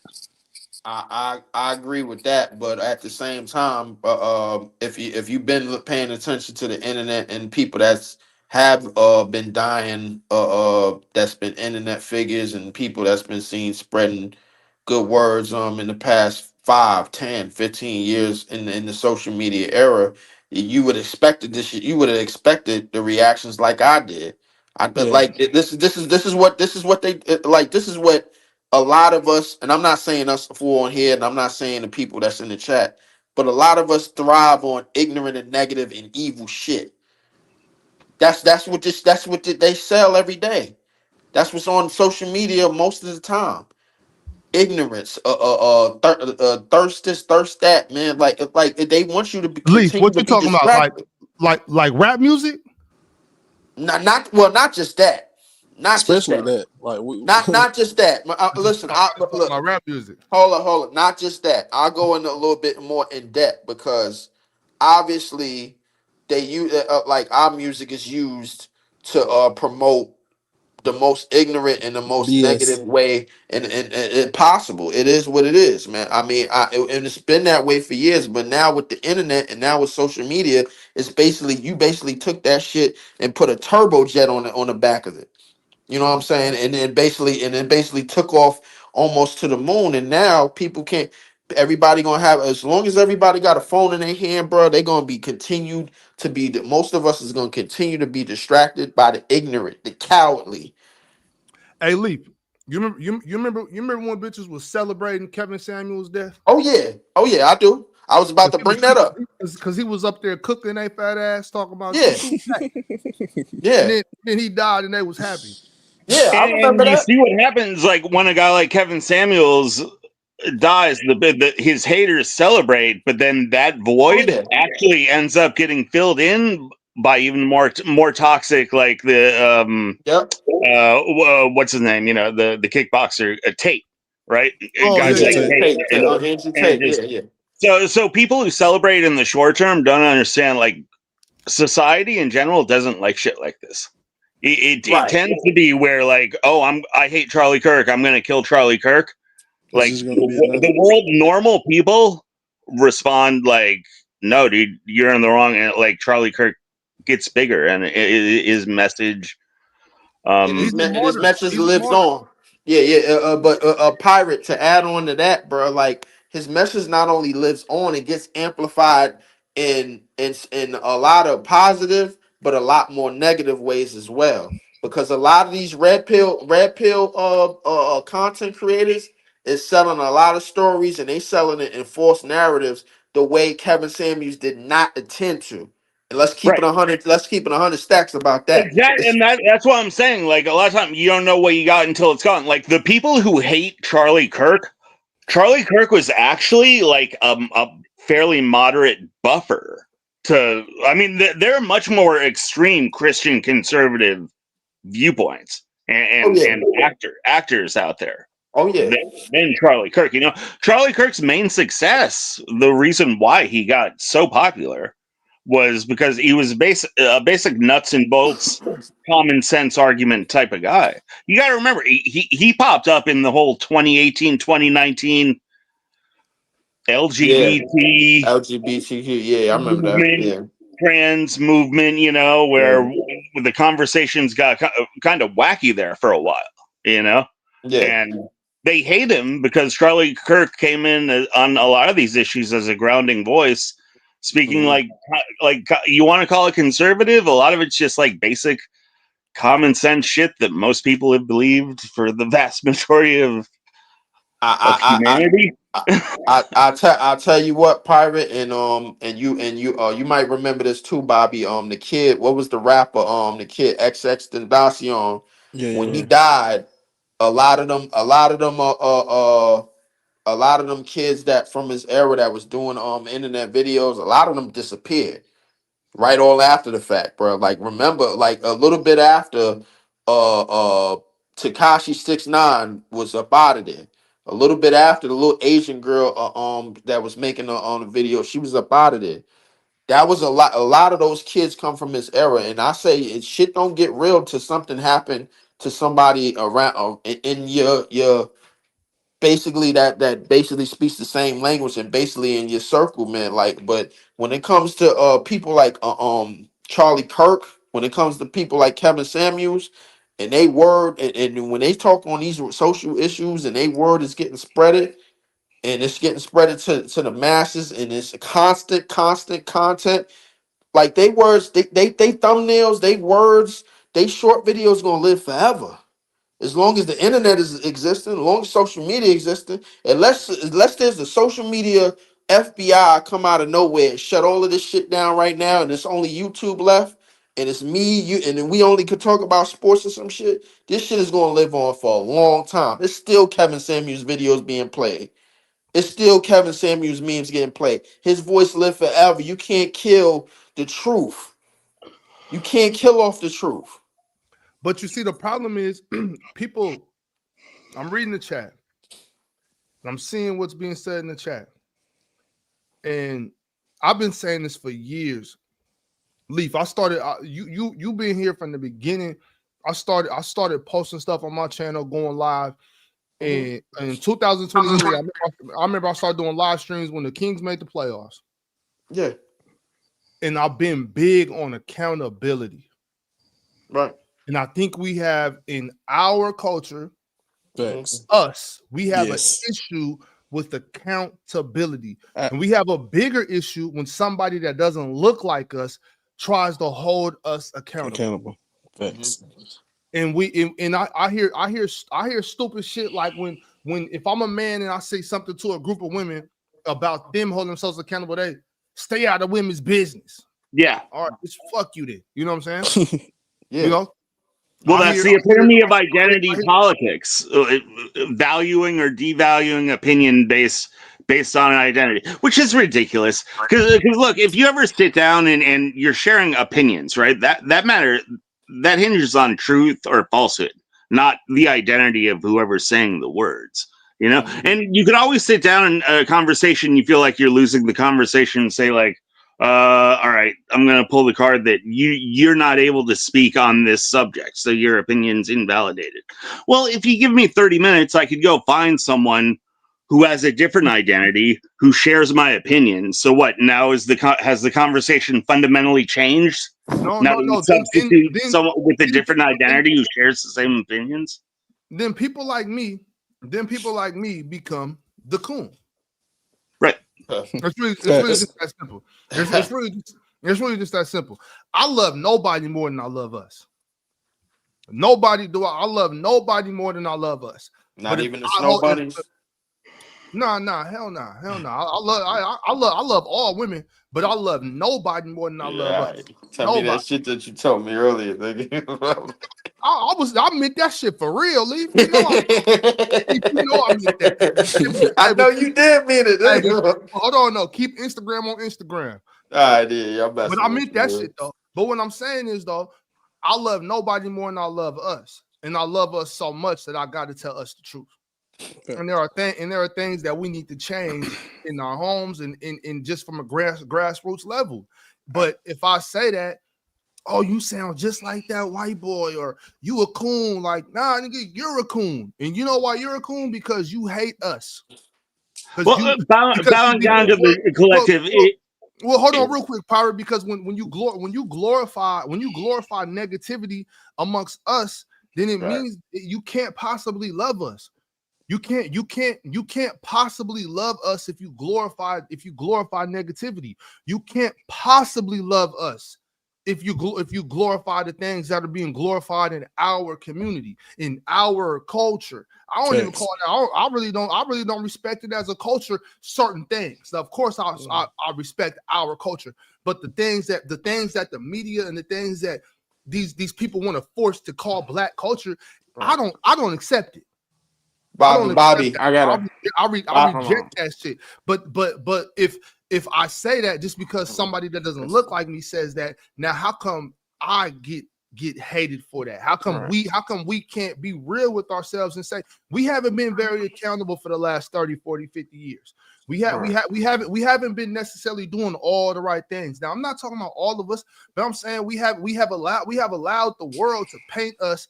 I agree with that, but at the same time, if you've been paying attention to the internet and people have been dying, that's been internet figures and people that's been seen spreading good words in the past 5, 10, 15 years in the social media era, you would have expected this shit. You would have expected the reactions like I did. Like, this is what they like. This is what a lot of us, and I'm not saying us four on here, and I'm not saying the people that's in the chat, but a lot of us thrive on ignorant and negative and evil shit. That's what they sell every day. That's what's on social media most of the time. Ignorance, thirst this, thirst that, man. Like they want you to Leaf, what you talking about? Like rap music? Not just that. Not just Especially that. that. Like we Not just that. Listen, Talking look. about rap music. Hold on. Not just that. I'll go into a little bit more in depth because obviously they use like our music is used to promote the most ignorant and the most BS. negative way and possible. It is what it is, man. I mean, and it's been that way for years, but now with the internet and now with social media, it's basically you basically took that shit and put a turbojet on the back of it. You know what I'm saying? And then basically took off almost to the moon. And now people can't. Everybody gonna have as long as everybody got a phone in their hand, bro. They gonna be continued to be. Most of us is gonna continue to be distracted by the ignorant, the cowardly. Hey, Leap, you remember when bitches was celebrating Kevin Samuel's death? Oh yeah, I do. I was about to bring that up. Because he was up there cooking they fat ass, talking about you Yeah, too fat. And yeah, then he died and they was happy. yeah. I And remember you that. see what happens like when a guy like Kevin Samuels dies, his haters celebrate, but then that Oh void yeah, actually ends up getting filled in by even more toxic, like the yep. what's his name? You know, the kickboxer Tate, right? Oh Guys Andrew yeah, like Tate. Tate, Andrew and it Tate. just Yeah, yeah, so people who celebrate in the short term don't understand like society in general doesn't like shit like this. It right. tends to be where like, oh, I hate Charlie Kirk, I'm gonna kill Charlie Kirk. It's Like just gonna be another the world, normal people respond like, no, dude, you're in the wrong. And like Charlie Kirk gets bigger, and his message, And he's um, a his martyr. message He's a lives martyr. on. Yeah, yeah. But a pirate to add on to that, bro. Like his message not only lives on, it gets amplified in a lot of positive, but a lot more negative ways as well. Because a lot of these red pill content creators is selling a lot of stories, and they selling it in false narratives the way Kevin Samuels did not intend to. And let's keep right, it 100. Let's keep it 100 stacks about that. exactly, and that's what I'm saying. Like a lot of time, you don't know what you got until it's gone. Like the people who hate Charlie Kirk was actually like a fairly moderate buffer to. I mean, they're much more extreme Christian conservative viewpoints Oh yeah. and actors out there Oh yeah. than Charlie Kirk. You know, Charlie Kirk's main success, the reason why he got so popular, was because he was a basic nuts and bolts, common sense argument type of guy. You got to remember, he popped up in the whole 2018 2019 Yeah. LGBT LGBTQ. Yeah, I remember that. movement, Yeah. trans movement, you know, Yeah. where the conversations got kind of wacky there for a while, you know, Yeah. and they hate him because Charlie Kirk came in on a lot of these issues as a grounding voice, speaking Mhm. like you want to call it conservative. A lot of it's just like basic common sense shit that most people have believed for the vast majority of I humanity. I'll tell you what, pirate, and you might remember this too, Bobby. The kid, what was the rapper? The kid XX Tentacion. Yeah, When he yeah, died, a lot of them kids that from his era that was doing internet videos, a lot of them disappeared. Right all after the fact, bro. Like remember, like a little bit after Takashi 69 was up out of there. A little bit after the little Asian girl that was making on the video, she was up out of there. That was a lot of those kids come from this era. And I say shit don't get real till something happen to somebody around in your basically that basically speaks the same language and basically in your circle, man. Like, but when it comes to people like Charlie Kirk, when it comes to people like Kevin Samuels, and they word and when they talk on these social issues and they word is getting spreaded and it's getting spreaded to the masses and it's constant content. Like they words, they thumbnails, they words, they short videos gonna live forever as long as the internet is existing, as long as social media existing, unless there's a social media FBI come out of nowhere and shut all of this shit down right now, and it's only YouTube left, and it's me, you, and then we only could talk about sports or some shit. This shit is gonna live on for a long time. It's still Kevin Samuels videos being played. It's still Kevin Samuels memes getting played. His voice live forever. You can't kill the truth. You can't kill off the truth. But you see, the problem is people. I'm reading the chat. I'm seeing what's being said in the chat, and I've been saying this for years. Leaf, I started. You been here from the beginning. I started posting stuff on my channel, going live. And in 2023, I remember I started doing live streams when the Kings made the playoffs. Yeah. And I've been big on accountability. Right. And I think we have in our culture, Facts. we have an issue with accountability. And we have a bigger issue when somebody that doesn't look like us tries to hold us accountable. Facts. And I hear stupid shit like when if I'm a man and I say something to a group of women about them holding themselves accountable, they stay out of women's business. Yeah. All right, just fuck you then. You know what I'm saying? Yeah. You know? Well, that's the epitome of identity politics, valuing or devaluing opinion based on an identity, which is ridiculous. Because look, if you ever sit down and you're sharing opinions, right, that matter, that hinges on truth or falsehood, not the identity of whoever's saying the words. You know, and you could always sit down in a conversation, you feel like you're losing the conversation, and say like, all right, I'm going to pull the card that you're not able to speak on this subject, so your opinion's invalidated. Well, if you give me 30 minutes, I could go find someone who has a different identity, who shares my opinion. So what? Now has the conversation fundamentally changed? No. Substitute someone with a different identity who shares the same opinions. Then people like me become the coon. Right. It's really just that simple. It's really just that simple. I love nobody more than I love us. I love nobody more than I love us. Not even the snow bunnies. Hell no. I love all women, but I love nobody more than I love us. Tell me that shit that you told me earlier, nigga. I meant that shit for real, Leaf. You know I meant that. I know you did mean it. Hold on, no. Keep Instagram on Instagram. I did. But I meant that shit though. But what I'm saying is though, I love nobody more than I love us, and I love us so much that I got to tell us the truth. And there are things that we need to change in our homes and just from a grassroots level. But if I say that, oh, you sound just like that white boy, or you a coon, like, nah, nigga, you're a coon. And you know why you're a coon? Because you hate us. Well, bowing down to the collective. Well, hold on real quick, Pirate, because when you glorify negativity amongst us, then it means you can't possibly love us. You can't possibly love us if you glorify negativity. You can't possibly love us if you glorify the things that are being glorified in our community, in our culture. I don't even call it. I really don't respect it as a culture. Certain things. Now, of course, I respect our culture, but the things that the media and the things that these people want to force to call Black culture, I don't accept it. Bobby, I reject that shit. But if I say that just because somebody that doesn't look like me says that, now how come I get hated for that? How come we can't be real with ourselves and say we haven't been very accountable for the last 30, 40, 50 years? We haven't been necessarily doing all the right things. Now I'm not talking about all of us, but I'm saying we have allowed the world to paint us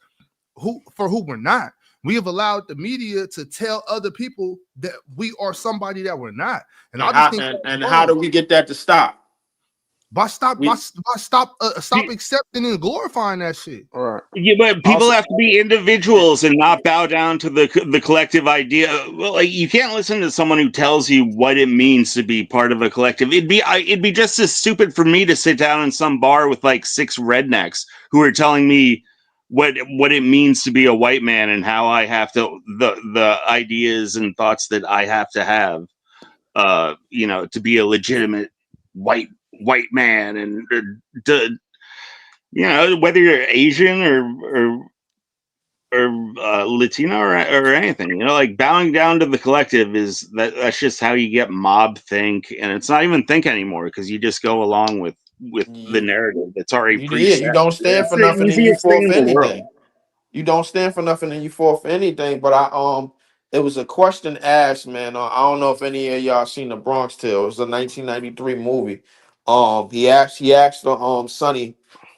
who we're not. We have allowed the media to tell other people that we are somebody that we're not. And how do we get that to stop? By stop accepting and glorifying that shit. All right. Yeah, but people have to be individuals and not bow down to the collective idea. Well, like, you can't listen to someone who tells you what it means to be part of a collective. It'd be just as stupid for me to sit down in some bar with like 6 rednecks who are telling me what it means to be a white man and how I have to the ideas and thoughts that I have to have, to be a legitimate white man, and whether you're Asian or Latino or anything, like bowing down to the collective that's just how you get mob think, and it's not even think anymore because you just go along with the narrative that's already preset. You don't stand for nothing and you for anything. You don't stand for nothing and you fall for anything. But it was a question asked, man. I don't know if any of y'all seen the Bronx Tale. It was a 1993 movie. He asked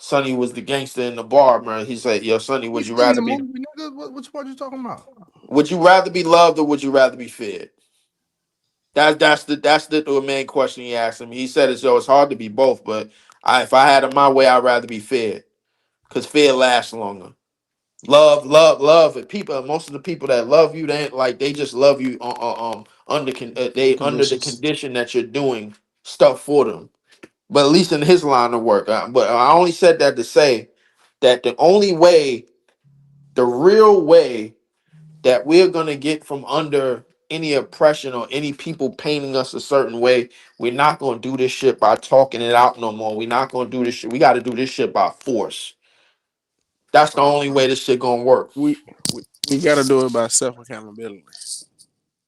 Sonny was the gangster in the bar, man. He said, "Yo, Sonny, We would you seen rather the be movie, nigga. Which part you talking about? loved or would you rather be feared?" That's the main question he asked him. He said, it's hard to be both, but if I had it my way, I'd rather be feared because fear lasts longer. Love. And people, most of the people that love you, they just love you under the Conditions. condition that you're doing stuff for them. But at least in his line of work, but I only said that to say that the real way that we're gonna get from under any oppression or any people painting us a certain way, we're not gonna do this shit by talking it out no more. We're not gonna do this shit. We got to do this shit by force. That's the only way this shit gonna work. We got to do it by self accountability.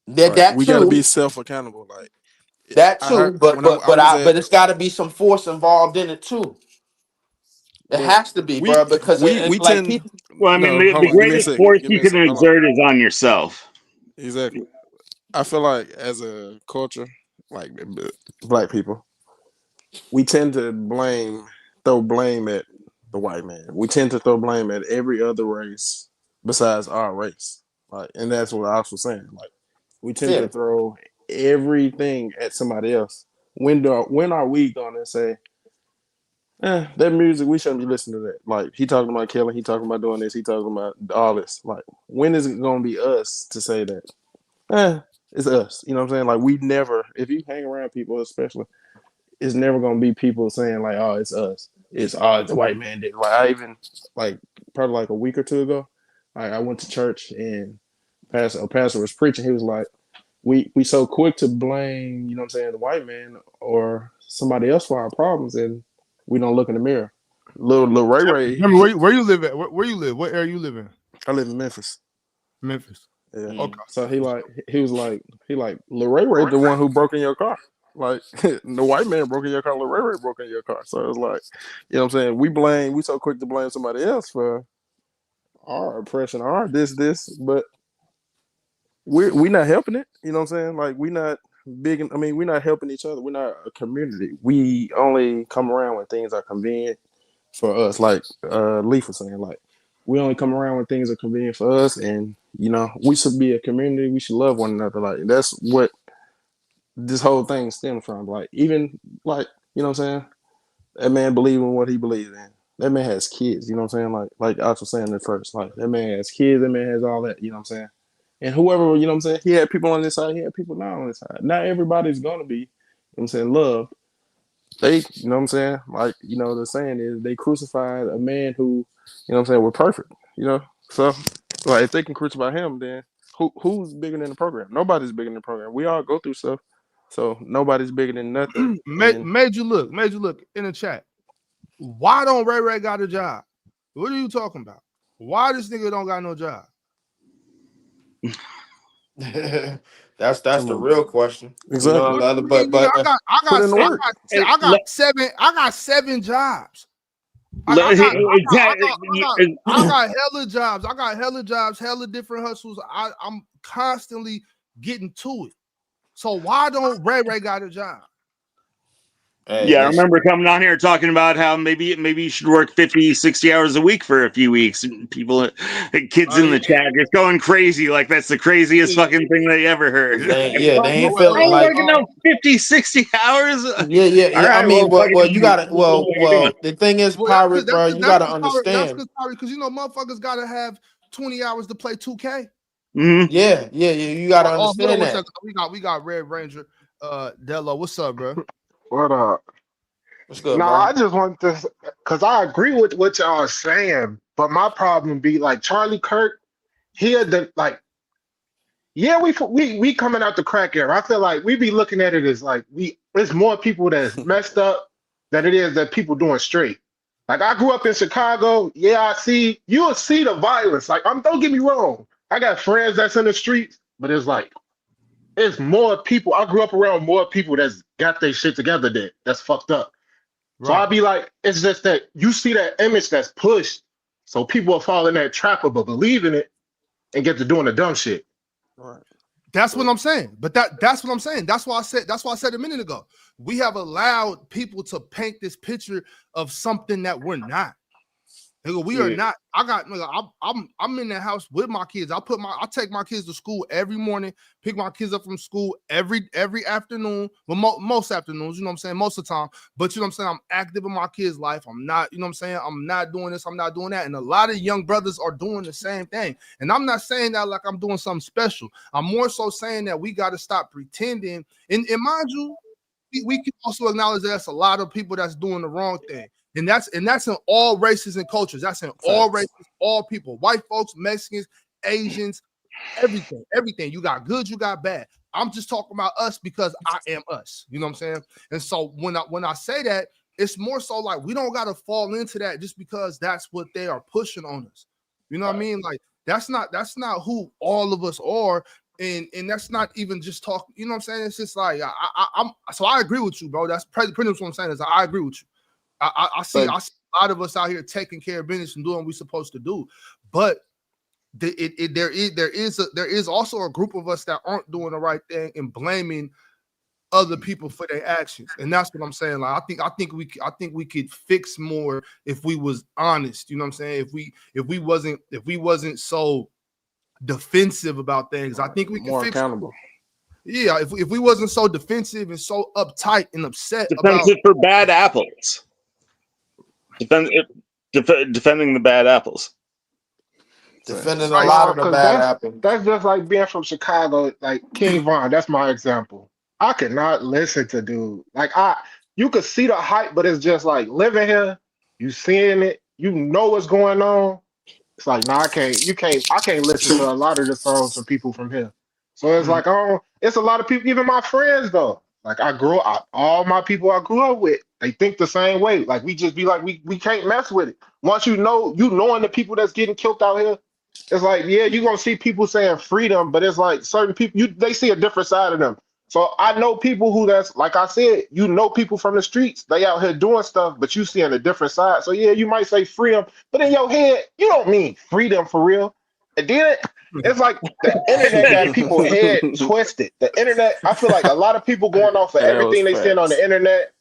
That Like that we got to be too, self accountable. Like that I heard too. But when I, but I but was I at, but it's got to be some force involved in it too. It but has to be, we bro, because we like tend. people. Well, I mean, No, the hold on. Give me a greatest second. force Give you me a can second. Hold on. exert is on yourself. Exactly. I feel like as a culture, like black people, we tend to throw blame at the white man. We tend to throw blame at every other race besides our race. Like, and that's what I was saying. Like, we tend Yeah, to throw everything at somebody else. When are we gonna say, that music, we shouldn't be listening to that? Like, he talking about killing, he talking about doing this, he talking about all this. Like, when is it gonna be us to say that? It's us. You know what I'm saying? Like, we never, if you hang around people, especially, it's never gonna be people saying like, "Oh, it's us." It's the white man did. Like I even like probably like a week or two ago, I went to church and a pastor was preaching. He was like, "We so quick to blame, you know what I'm saying, the white man or somebody else for our problems, and we don't look in the mirror." Little Ray Ray, Tell me where you live at? Where you live? What area you live in? I live in Memphis. Memphis. Yeah. Okay. So he was like Lil Ray Ray the one who broke in your car. Like the white man broke in your car, Lil Ray Ray broke in your car. So it's like, you know what I'm saying? We so quick to blame somebody else for our oppression, our but we not helping it. You know what I'm saying? Like we not we're not helping each other. We're not a community. We only come around when things are convenient for us. Like Leaf was saying, like we only come around when things are convenient for us, and we should be a community. We should love one another. Like that's what this whole thing stems from. Like even like you know what I'm saying. That man believe in what he believes in. That man has kids. You know what I'm saying. Like I was saying at first. Like that man has kids. That man has all that. You know what I'm saying. And whoever you know what I'm saying. He had people on this side. He had people not on this side. Not everybody's gonna be. You know what I'm saying. Love. They, you know what I'm saying? Like, the saying is they crucified a man who, you know what I'm saying, were perfect, you know? So, like, if they can crucify him, then who's bigger than the program? Nobody's bigger than the program. We all go through stuff. So, nobody's bigger than nothing. And Made you look in the chat. Why don't Ray Ray got a job? What are you talking about? Why this nigga don't got no job? that's the real question. exactly. What do you mean, nigga? Put in the work. I got 7 jobs. I got hella jobs. I got hella jobs, hella different hustles. I'm constantly getting to it. So why don't Ray got a job? Hey, Yeah, I listen. remember coming on here talking about how maybe you should work 50, 60 hours a week for a few weeks. And kids in the chat just going crazy like that's the craziest fucking thing they ever heard. They ain't I feeling ain't like. working out 50, 60 hours. Yeah. All I right, mean, well, well, you fucking, gotta, what are you doing? the thing is, Well, pirate, bro, you gotta understand. Because motherfuckers gotta have 20 hours to play 2K. Mm-hmm. Yeah, you gotta Hold on understand 1 that. second. We got Red Ranger, Dello. What's up, bro? What up? What's good, No, bro? I just want to, because I agree with what y'all are saying, but my problem be like Charlie Kirk, he had the, like, yeah, we coming out the crack era. I feel like we be looking at it as like it's more people that's messed up than it is that people doing straight. Like I grew up in Chicago. Yeah, you'll see the violence. Like don't get me wrong. I got friends that's in the streets, but it's more people. I grew up around more people that's got their shit together that's fucked up. So Right. I'd be like, it's just that you see that image that's pushed. So people will fall in that trap of believing it and get to doing the dumb shit. Right. That's what I'm saying. But that's what I'm saying. That's why I said a minute ago. We have allowed people to paint this picture of something that we're not. Nigga, we are not. I got. Nigga, I'm in the house with my kids. I take my kids to school every morning. Pick my kids up from school every afternoon. Well, most afternoons. You know what I'm saying. Most of the time. But you know what I'm saying. I'm active in my kids' life. I'm not. You know what I'm saying. I'm not doing this. I'm not doing that. And a lot of young brothers are doing the same thing. And I'm not saying that like I'm doing something special. I'm more so saying that we got to stop pretending. And mind you, we can also acknowledge that that's a lot of people that's doing the wrong thing. And that's in all races and cultures. That's in all races, all people, white folks, Mexicans, Asians, everything. You got good, you got bad. I'm just talking about us because I am us. You know what I'm saying? And so when I say that, it's more so like we don't gotta fall into that just because that's what they are pushing on us. You know what I mean? Like that's not who all of us are. And that's not even just talk. You know what I'm saying? It's just like I agree with you, bro. That's pretty much what I'm saying is I agree with you. I see a lot of us out here taking care of business and doing what we're supposed to do, but there is also a group of us that aren't doing the right thing and blaming other people for their actions, and that's what I'm saying. Like I think we could fix more if we was honest. You know what I'm saying? If we wasn't so defensive about things, I think we could more fix accountable. Yeah, if we wasn't so defensive and so uptight and upset defensive for bad apples. Defending the bad apples. Defending a lot of the bad apples. That's just like being from Chicago, like King Von. That's my example. I could not listen to dude. Like you could see the hype, but it's just like living here, you seeing it, you know what's going on. It's like, nah, I can't listen to a lot of the songs from people from here. So it's like, it's a lot of people, even my friends though. Like all my people I grew up with, they think the same way. Like we just be like, we can't mess with it. Once knowing the people that's getting killed out here, it's like, yeah, you're gonna see people saying freedom, but it's like certain people, they see a different side of them. So I know people who that's like I said, people from the streets, they out here doing stuff, but you seeing a different side. So yeah, you might say freedom, but in your head, you don't mean freedom for real. And then it's like the internet got people head twisted. The internet, I feel like a lot of people going off of everything they send on the internet,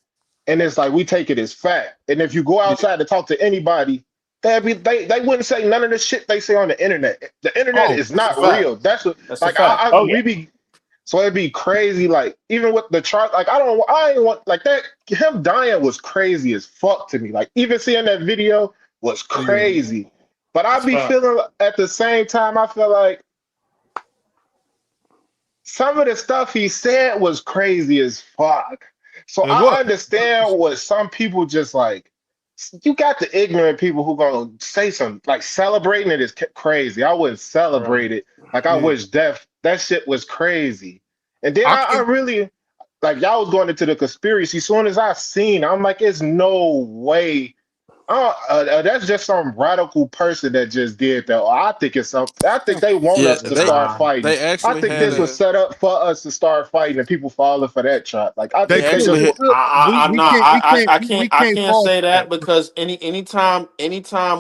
and it's like we take it as fact. And if you go outside to talk to anybody, they wouldn't say none of the shit they say on the internet. The internet is not real. That's like so it'd be crazy. Like even with the chart, like I ain't want like that. Him dying was crazy as fuck to me. Like even seeing that video was crazy. But I be feeling at the same time, I feel like some of the stuff he said was crazy as fuck. So I understand what some people just like. You got the ignorant people who gonna say something like celebrating it is crazy. I wouldn't celebrate it. Like I wish death. That shit was crazy. And then I really like y'all was going into the conspiracy. As soon as I seen, I'm like, it's no way. That's just some radical person that just did that. I think it's something. I think they want us to start fighting. I think this was set up for us to start fighting, and people falling for that trap. Like I think I can't say that because anytime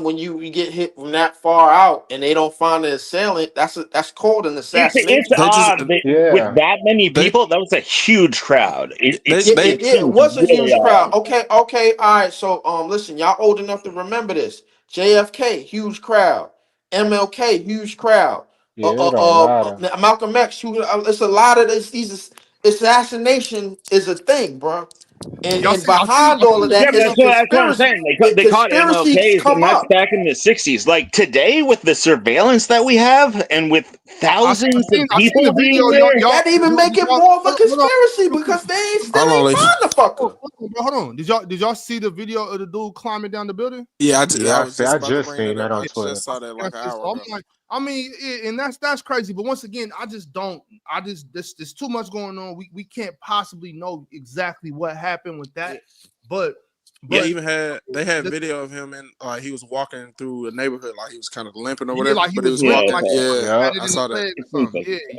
when you get hit from that far out and they don't find the assailant, that's called an assassination. It's odd with that many people. That was a huge crowd. It was a huge crowd. Okay, all right. So listen, y'all old enough to remember this. JFK, huge crowd. MLK, huge crowd. Malcolm X, it's a lot of these assassination is a thing, bro. And behind all of that is a conspiracy. That's what I'm saying. They caught MLKs, and that's back in the 60s. Like today, with the surveillance that we have, and with thousands of people being there, that even make it more of a conspiracy because they still ain't find the fucker. Hold on. Did y'all see the video of the dude climbing down the building? Yeah, I just seen that on Twitter. Just saw that like an hour ago. I mean, and that's crazy. But once again, there's too much going on. We can't possibly know exactly what happened with that. But they had video of him and he was walking through a neighborhood like he was kind of limping or whatever. Like he was walking like I saw that.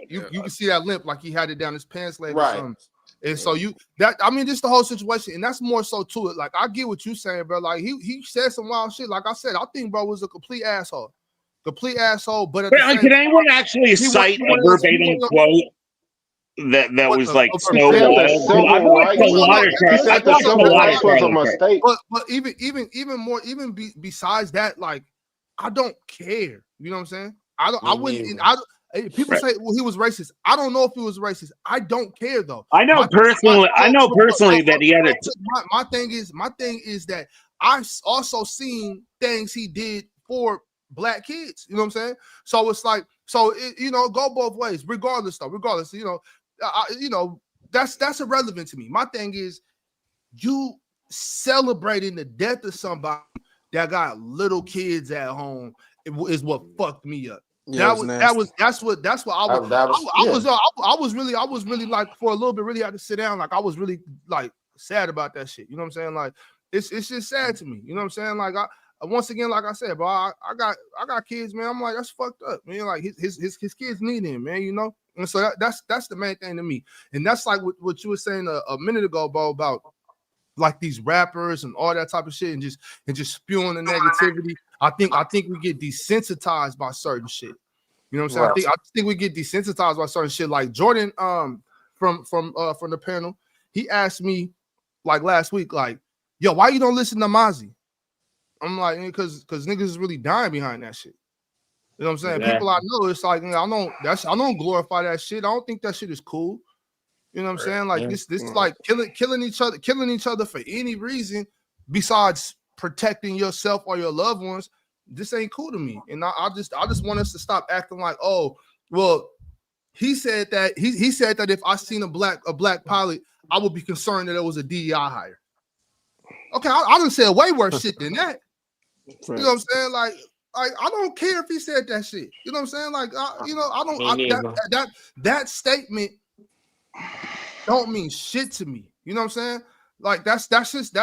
You can see that limp like he had it down his pants leg or something. And so just the whole situation, and that's more so to it. Like, I get what you're saying, bro. Like, he said some wild shit. Like I said, I think bro was a complete asshole. But at the same Can time, anyone actually cite a verbatim quote that was like so He said the wild? civil rights. He said the civil rights was a Charlie Kirk. mistake. But even besides that, like, I don't care. You know what I'm saying? I wouldn't. People say, well, he was racist. I don't know if he was racist. I don't care though. I know personally that he had it. My thing is that I've also seen things he did for black kids. You know what I'm saying? So it's like, go both ways. Regardless, that's irrelevant to me. My thing is, you celebrating the death of somebody that got little kids at home is what fucked me up. Yeah, that's what I was really like, for a little bit, really had to sit down. Like, I was really like sad about that shit. You know what I'm saying? Like, it's just sad to me. You know what I'm saying? Like, once again, like I said, bro, I got kids, man. I'm like, that's fucked up, man. Like, his kids need him, man. You know, and so that's the main thing to me. And that's like what you were saying a minute ago, bro, about like these rappers and all that type of shit, and just spewing the negativity. I think we get desensitized by certain shit. You know what I'm saying? I think we get desensitized by certain shit. Like Jordan, from the panel, he asked me like last week, like, yo, why you don't listen to Mozzie? I'm like, because niggas is really dying behind that shit. You know what I'm saying? Yeah. People I know, it's like, I don't glorify that shit. I don't think that shit is cool. You know what I'm saying? Like, this like killing each other for any reason besides protecting yourself or your loved ones. This ain't cool to me. And I just want us to stop acting like, oh, well, he said that he said that if I seen a black pilot, I would be concerned that it was a DEI hire. Okay, I done said way worse shit than that. Right. You know what I'm saying? Like I don't care if he said that shit. You know what I'm saying? Like, that statement don't mean shit to me. You know what I'm saying? Like, that's just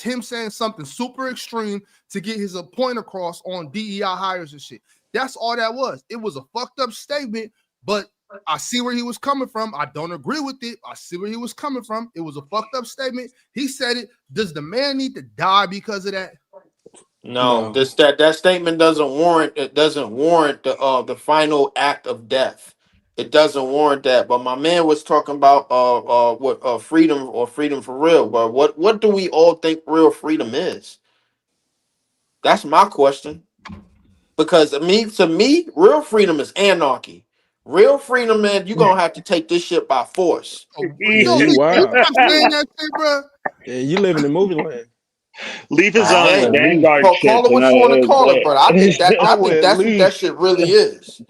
him saying something super extreme to get his point across on DEI hires and shit. That's all that was. It was a fucked up statement, but I see where he was coming from. I don't agree with it. I see where he was coming from. It was a fucked up statement. He said it. Does the man need to die because of that? No. That statement doesn't warrant the final act of death. It doesn't warrant that. But my man was talking about freedom for real. But what do we all think real freedom is? That's my question. Because to me, real freedom is anarchy. Real freedom, man, you're gonna have to take this shit by force. You wild. Yeah, you live in the movie land. Leave his own Vanguard shit. Call it what you want to call it, but I think that's what that shit really is.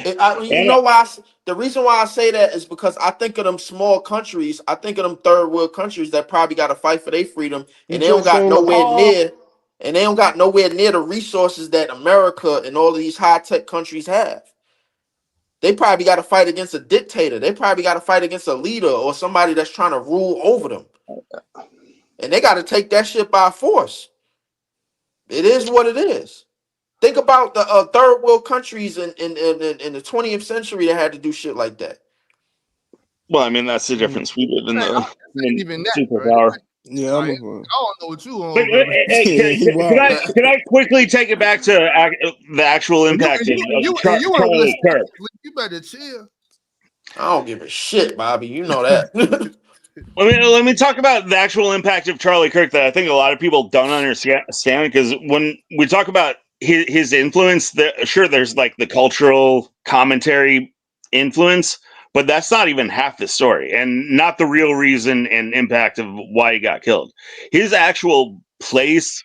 The reason why I say that is because I think of them small countries. I think of them third world countries that probably got to fight for their freedom, and they don't got nowhere near the resources that America and all of these high tech countries have. They probably got to fight against a dictator. They probably got to fight against a leader or somebody that's trying to rule over them. And they got to take that shit by force. It is what it is. Think about the third world countries in the 20th century that had to do shit like that. Well, I mean, that's the difference. We live in the superpower. Yeah, I don't know what you on. Can I quickly take it back to the actual impact of Charlie Kirk? You better chill. I don't give a shit, Bobby. You know that. Let me talk about the actual impact of Charlie Kirk that I think a lot of people don't understand, because when we talk about his influence, sure, there's like the cultural commentary influence, but that's not even half the story and not the real reason and impact of why he got killed. His actual place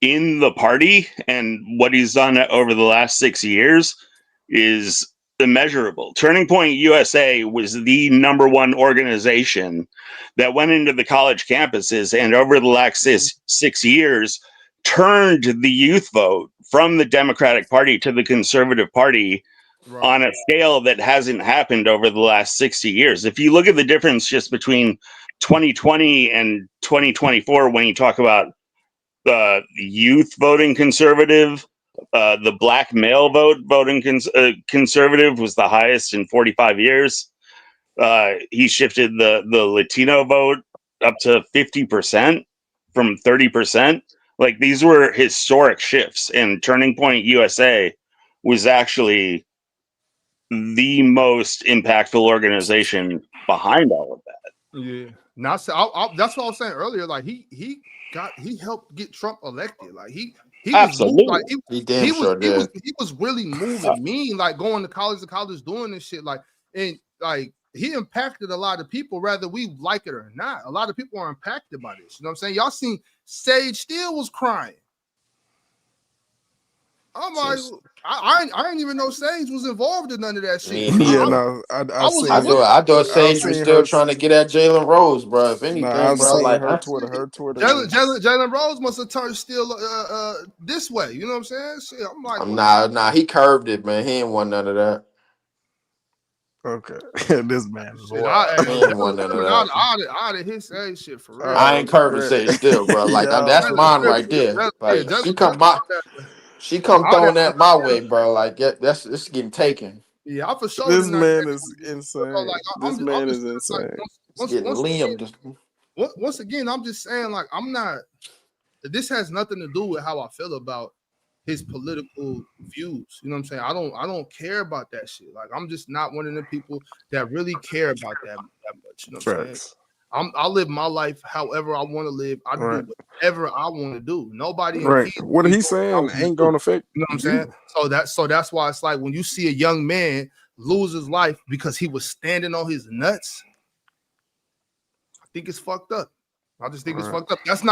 in the party and what he's done over the last 6 years is immeasurable. Turning Point USA was the #1 organization that went into the college campuses and over the last 6 years turned the youth vote from the Democratic Party to the Conservative Party on a scale that hasn't happened over the last 60 years. If you look at the difference just between 2020 and 2024, when you talk about the youth voting conservative, the black male voting conservative was the highest in 45 years. He shifted the Latino vote up to 50% from 30%. Like, these were historic shifts, and Turning Point USA was actually the most impactful organization behind all of that. Yeah, now that's what I was saying earlier. Like he helped get Trump elected. Like he was moved, Absolutely. like He damn sure did. he was really moving mean, like going to college doing this shit. Like, and like he impacted a lot of people, whether we like it or not. A lot of people are impacted by this. You know what I'm saying? Y'all seen Sage Steele was crying. I'm like, I didn't even know Sage was involved in none of that shit. Yeah, no, I I thought Sage was still trying to get at Jalen Rose, bro. If anything, I've bro, seen like her Twitter. Jalen Rose must have turned Steele this way. You know what I'm saying? Shit, I'm like, nah, he curved it, man. He ain't want none of that. Okay, this man is wild. Out of his shit for real. I ain't curving Sage still, bro. Like that's mine right there. Like she come throwing that my way, bro. Like it's getting taken. Yeah, I for sure. This man is insane. This man is insane. It's getting liamed. Once again, I'm just saying, like, I'm not. This has nothing to do with how I feel about his political views. You know what I'm saying? I don't care about that shit. Like, I'm just not one of the people that really care about that much. You know what I'm saying? I live my life however I want to live. I do whatever I want to do. Nobody. What he's saying ain't gonna affect. You know what I'm saying? So that's why it's like when you see a young man lose his life because he was standing on his nuts, I think it's fucked up. I just think it's fucked up. That's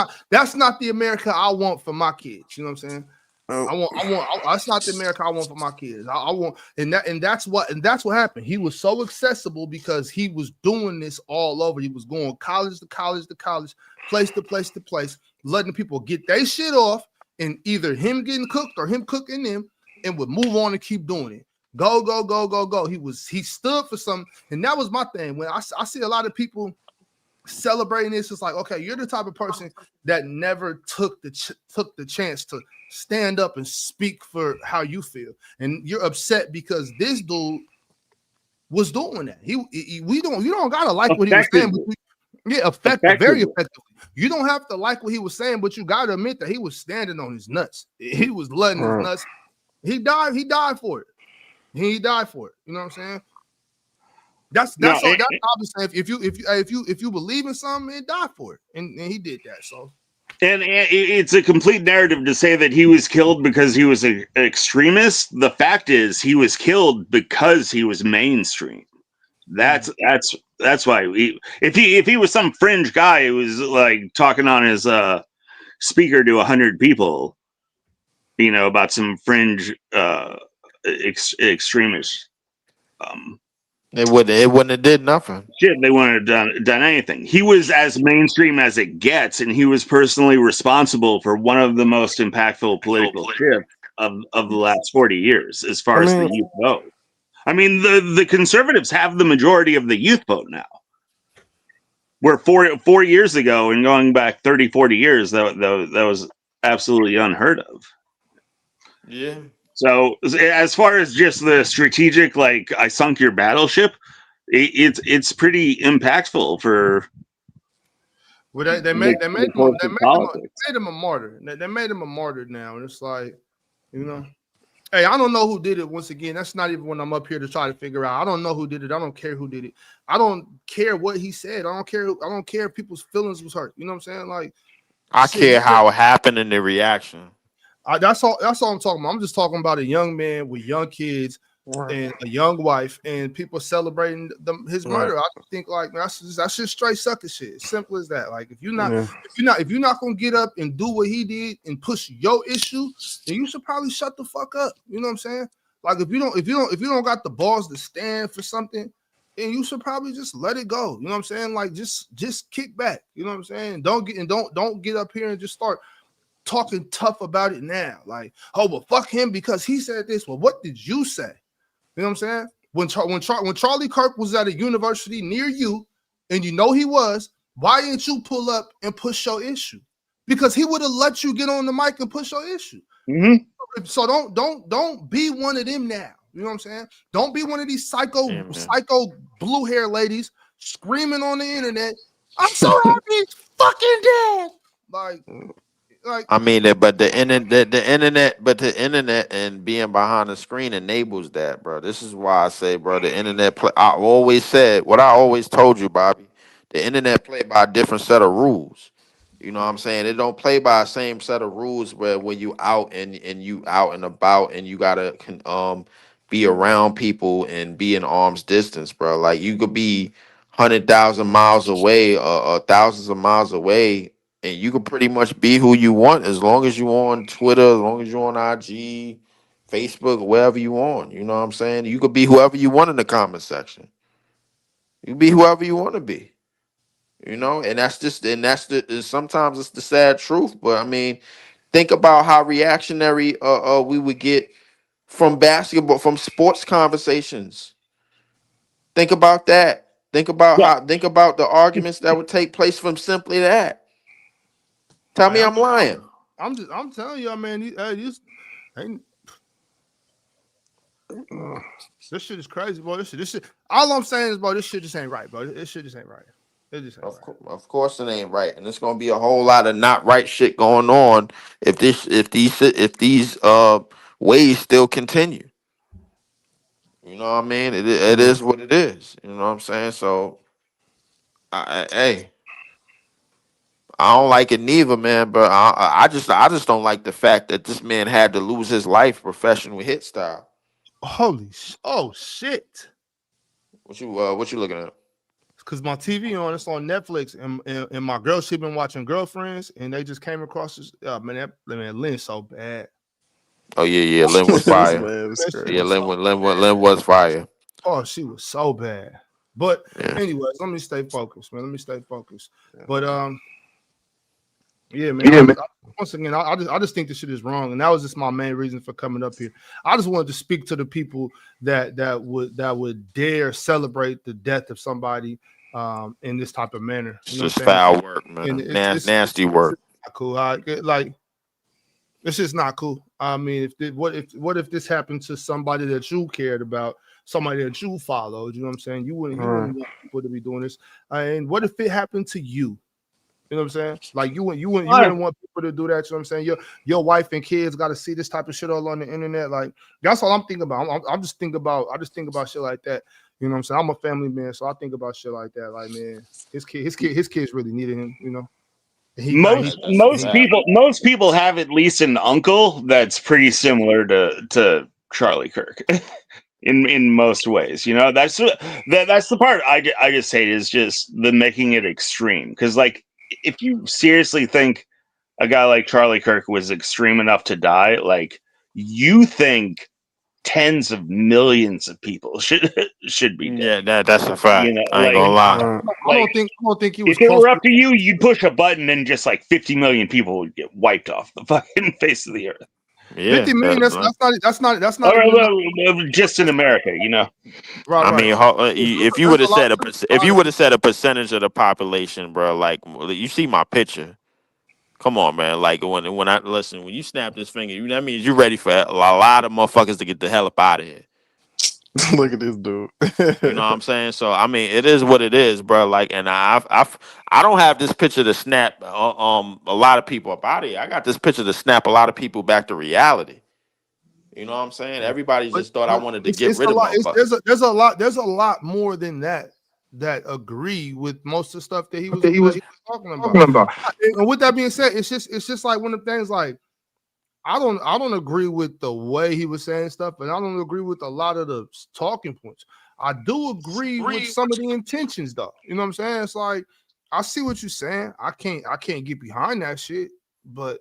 not the America I want for my kids. You know what I'm saying? That's not the America I want for my kids. I want, and that's what happened. He was so accessible because he was doing this all over. He was going college to college to college, place to place to place, letting people get their shit off, and either him getting cooked or him cooking them, and would move on and keep doing it. Go, go, go, go, go. He stood for something, and that was my thing. When I see a lot of people celebrating this, it's like, okay, you're the type of person that never took the chance to stand up and speak for how you feel, and you're upset because this dude was doing that. You don't gotta like what he was saying, but very effectively. You don't have to like what he was saying, but you gotta admit that he was standing on his nuts. He was letting his nuts. He died for it. He died for it. You know what I'm saying? That's all. That's obviously if you believe in something, man, die for it, and he did that. So, and it's a complete narrative to say that he was killed because he was an extremist. The fact is, he was killed because he was mainstream. That's why. If he was some fringe guy who was like talking on his speaker to 100 people, you know, about some fringe extremist. It wouldn't have did nothing. Shit, they wouldn't have done anything. He was as mainstream as it gets, and he was personally responsible for one of the most impactful political shifts of the last 40 years, as far as the youth vote. I mean, the conservatives have the majority of the youth vote now. Where 4 years ago, and going back 30, 40 years, that was absolutely unheard of. Yeah. So as far as just the strategic, like, I sunk your battleship, it's pretty impactful for. Well, they made him a martyr. They made him a martyr now, and it's like, you know, hey, I don't know who did it. Once again, that's not even when I'm up here to try to figure out. I don't know who did it. I don't care who did it. I don't care what he said. I don't care if people's feelings was hurt. You know what I'm saying? Like, I care how it happened and the reaction. That's all I'm talking about. I'm just talking about a young man with young kids and a young wife, and people celebrating his murder. I think, like, that's just straight sucker shit. Simple as that. Like, if you're not gonna get up and do what he did and push your issue, then you should probably shut the fuck up. You know what I'm saying? Like, if you don't got the balls to stand for something, then you should probably just let it go. You know what I'm saying? Like, just kick back. You know what I'm saying? Don't get up here and just start talking tough about it now. Like, oh, well, fuck him because he said this. Well, what did you say? You know what I'm saying? When Charlie Kirk was at a university near you, and you know he was, why didn't you pull up and push your issue? Because he would have let you get on the mic and push your issue. Mm-hmm. So don't be one of them now. You know what I'm saying? Don't be one of these psycho Yeah, man. blue hair ladies screaming on the internet. I'm so happy he's fucking dead. Like I mean, but the internet and being behind the screen enables that, bro. This is why I say, bro, the internet. I always said what I always told you, Bobby. The internet play by a different set of rules. You know what I'm saying? It don't play by the same set of rules where when you out and you out and about and you gotta be around people and be in arm's distance, bro. Like you could be 100,000 miles away or thousands of miles away, and you can pretty much be who you want as long as you on Twitter, as long as you're on IG, Facebook, wherever you on. You know what I'm saying? You could be whoever you want in the comment section. You can be whoever you want to be. You know, and sometimes it's the sad truth. But I mean, think about how reactionary we would get from basketball, from sports conversations. Think about that. Think about the arguments that would take place from simply that. Tell me I'm lying. I'm telling you, man. This shit is crazy, bro. This shit. All I'm saying is, bro, this shit just ain't right, bro. This shit just ain't right. It just ain't right. Of course it ain't right, and it's gonna be a whole lot of not right shit going on if these ways still continue. You know what I mean? It is what it is. You know what I'm saying? So, hey, I don't like it neither, man. But I just don't like the fact that this man had to lose his life professional hit style. Oh shit! What you looking at? Because my TV on, it's on Netflix, and my girl, she been watching Girlfriends, and they just came across this. Man, Lynn's so bad. Oh yeah, Lynn was fire. Yeah, Lynn was fire. Oh, she was so bad. But Yeah. anyways, let me stay focused, man. Let me stay focused. But yeah, man. Once again, I just think this shit is wrong, and that was just my main reason for coming up here. I just wanted to speak to the people that would dare celebrate the death of somebody in this type of manner. It's just foul work, man. Nasty work. It's not cool. Like it's just not cool. I mean, what if this happened to somebody that you cared about, somebody that you followed? You know what I'm saying? You wouldn't want people to be doing this. And what if it happened to you? You know what I'm saying? Like you wouldn't want people to do that. You know what I'm saying? Your wife and kids got to see this type of shit all on the internet. Like that's all I'm thinking about. I just think about shit like that. You know what I'm saying? I'm a family man, so I think about shit like that. Like, man, his kids really needed him. You know. Most people have at least an uncle that's pretty similar to Charlie Kirk. In most ways, you know, that's the part I just hate is just the making it extreme. Because like, if you seriously think a guy like Charlie Kirk was extreme enough to die, like you think tens of millions of people should be dead. Yeah, that's a fact. You know, I ain't gonna lie. I don't think he was. If it were up to you, you'd push a button and just like 50 million people would get wiped off the fucking face of the earth. Yeah, 50 million. That's not just in America, you know. Right, I mean, if you would have said a percentage of the population, bro, like you see my picture. Come on, man. Like when you snap this finger, that means you're ready for a lot of motherfuckers to get the hell up out of here. Look at this dude. You know what I'm saying? So I mean, it is what it is, bro. Like, and I don't have this picture to snap a lot of people up out of here. I got this picture to snap a lot of people back to reality. You know what I'm saying? Everybody just thought I wanted to get rid of motherfuckers. There's a lot more than that agree with most of the stuff that he was talking about. And with that being said, it's just like one of the things like I don't agree with the way he was saying stuff, and I don't agree with a lot of the talking points. I do agree with some of the intentions, though. You know what I'm saying? It's like I see what you're saying. I can't get behind that shit, but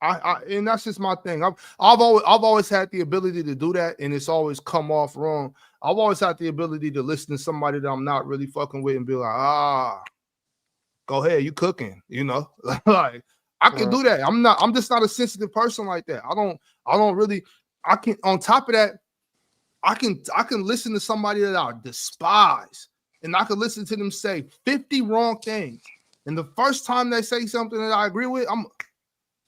and that's just my thing. I've always had the ability to do that, and it's always come off wrong. I've always had the ability to listen to somebody that I'm not really fucking with and be like, go ahead, you cooking, you know? Like I can do that. I'm just not a sensitive person like that. On top of that, I can listen to somebody that I despise, and I can listen to them say 50 wrong things. And the first time they say something that I agree with,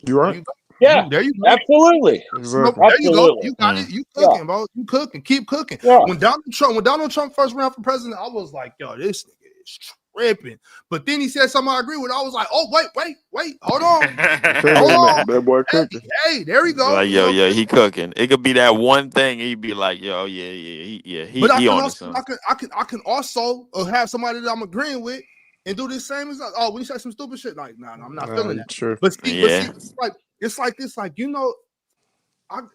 you right. Yeah, There you go. absolutely. Exactly. There you go. Absolutely. You got it. You Yeah. cooking, bro. You cooking. Keep cooking. Yeah. When Donald Trump first ran for president, I was like, yo, this nigga is tripping. But then he said something I agree with. I was like, oh, wait, hold on. That boy cooking. Hey, there we go. Like, You yo, know, yeah, he cooking. It could be that one thing. He'd be like, yo, but I he can on to also something. I can also have somebody that I'm agreeing with and do the same as oh, when you say some stupid shit, like, nah, I'm not feeling that. True. But see, Yeah. it's like this, like, you know,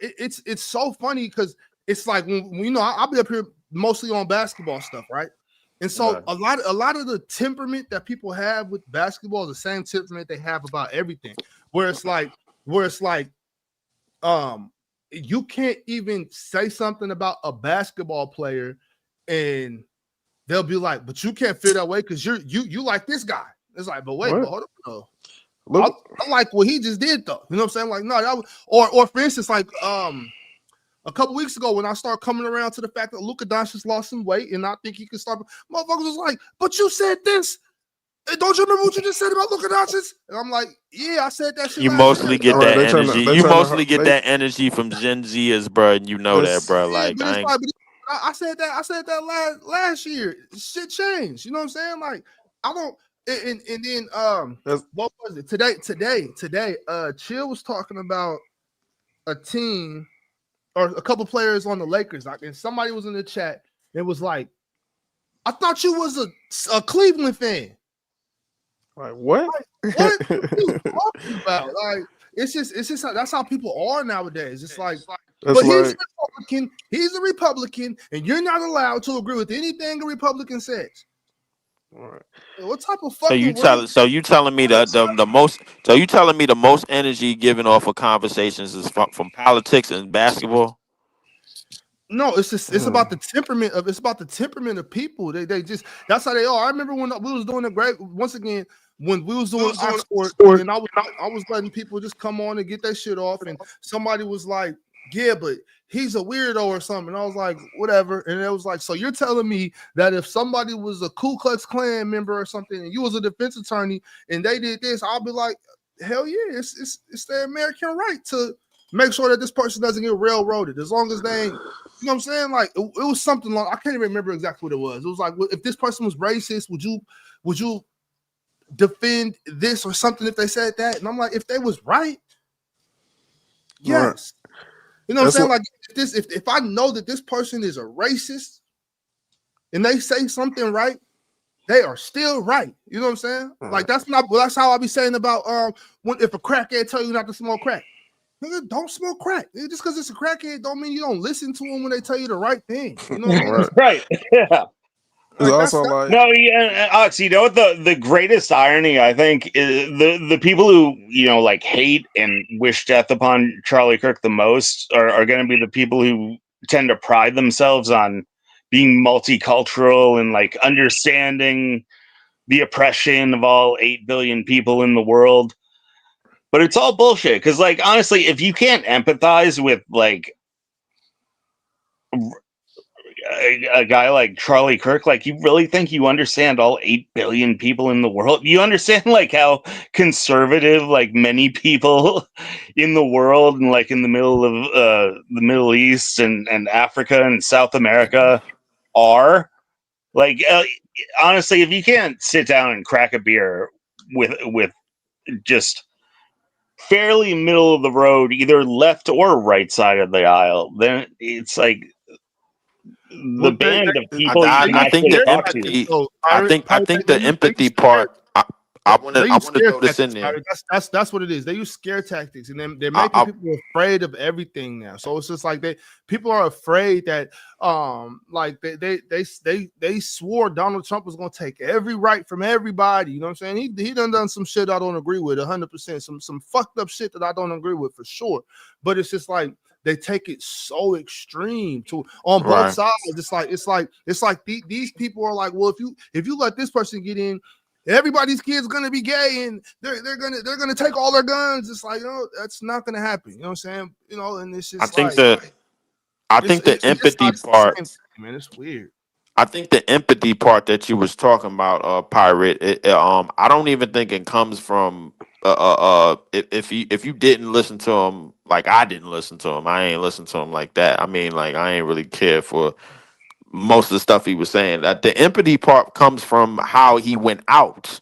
it's so funny because it's like when you know I'll be up here mostly on basketball stuff, right? And so a lot of the temperament that people have with basketball is the same temperament they have about everything. Where it's like you can't even say something about a basketball player and they'll be like, but you can't feel that way because you like this guy. It's like, but wait, but hold on. I like what he just did though. You know what I'm saying? Like, no, that was, or for instance, like a couple weeks ago when I started coming around to the fact that Luka Doncic lost some weight and I think he could start, motherfuckers was like, but you said this. Don't you remember what you just said about Luka Doncic? And I'm like, yeah, I said that shit. You mostly get Right, that they tryna- energy. they You tryna- mostly get they- that energy from Gen Zers, bro, and you know that, bro. Yeah, Like, but it's like, I said that last year. Shit changed. You know what I'm saying? Like, I don't. And then what was it today? Chill was talking about a team or a couple players on the Lakers. Like, and somebody was in the chat. It was like, I thought you was a Cleveland fan. Like what? Like, what are you talking about? Like, it's just that's how people are nowadays. It's like, That's but he's like- a Republican. He's a Republican, and you're not allowed to agree with anything a Republican says. Right. What type of so fucking you telling me the most? So you telling me the most energy given off of conversations is from politics and basketball? No, it's just it's about the temperament of people. They just that's how they are. I remember when we was doing when we was doing Oxford, and I was letting people just come on and get that shit off, and somebody was like, yeah, but he's a weirdo or something. And I was like, whatever. And it was like, so you're telling me that if somebody was a Ku Klux Klan member or something, and you was a defense attorney, and they did this, I'll be like, hell yeah, it's their American right to make sure that this person doesn't get railroaded, as long as they ain't, you know what I'm saying? Like it was something like, I can't even remember exactly what it was. It was like, if this person was racist, would you defend this or something if they said that? And I'm like, if they was right, yes. You know what I'm saying? Like if I know that this person is a racist and they say something right, they are still right. You know what I'm saying? Like that's how I be saying about if a crackhead tell you not to smoke crack. Nigga, don't smoke crack. Just because it's a crackhead don't mean you don't listen to them when they tell you the right thing. You know what I mean? Right. Yeah. It's also like no, yeah, Ox, you know what the greatest irony I think is the people who like hate and wish death upon Charlie Kirk the most are going to be the people who tend to pride themselves on being multicultural and like understanding the oppression of all 8 billion people in the world. But it's all bullshit because, like, honestly, if you can't empathize with like a guy like Charlie Kirk, like, you really think you understand all 8 billion people in the world? You understand like how conservative like many people in the world and like in the middle of the Middle East and Africa and South America are? Like, honestly, if you can't sit down and crack a beer with just fairly middle of the road, either left or right side of the aisle, then it's like the band of people you can I think actually the talk to. empathy. I think the empathy part. I want to throw this in there. That's what it is. They use scare tactics, and then they're making people afraid of everything now. So it's just like people are afraid that like they swore Donald Trump was going to take every right from everybody. You know what I'm saying? He done some shit I don't agree with 100%. Some fucked up shit that I don't agree with for sure. But it's just like they take it so extreme on both sides. It's like these people are like, well, if you let this person get in, everybody's kid's gonna be gay and they're gonna take all their guns. It's like, that's not gonna happen. You know what I'm saying? And it's just I think the empathy part, man, it's weird. I think the empathy part that you was talking about, pirate. I don't even think it comes from if you didn't listen to him like I didn't listen to him. I ain't listen to him like that. I mean, like I ain't really care for most of the stuff he was saying. That the empathy part comes from how he went out,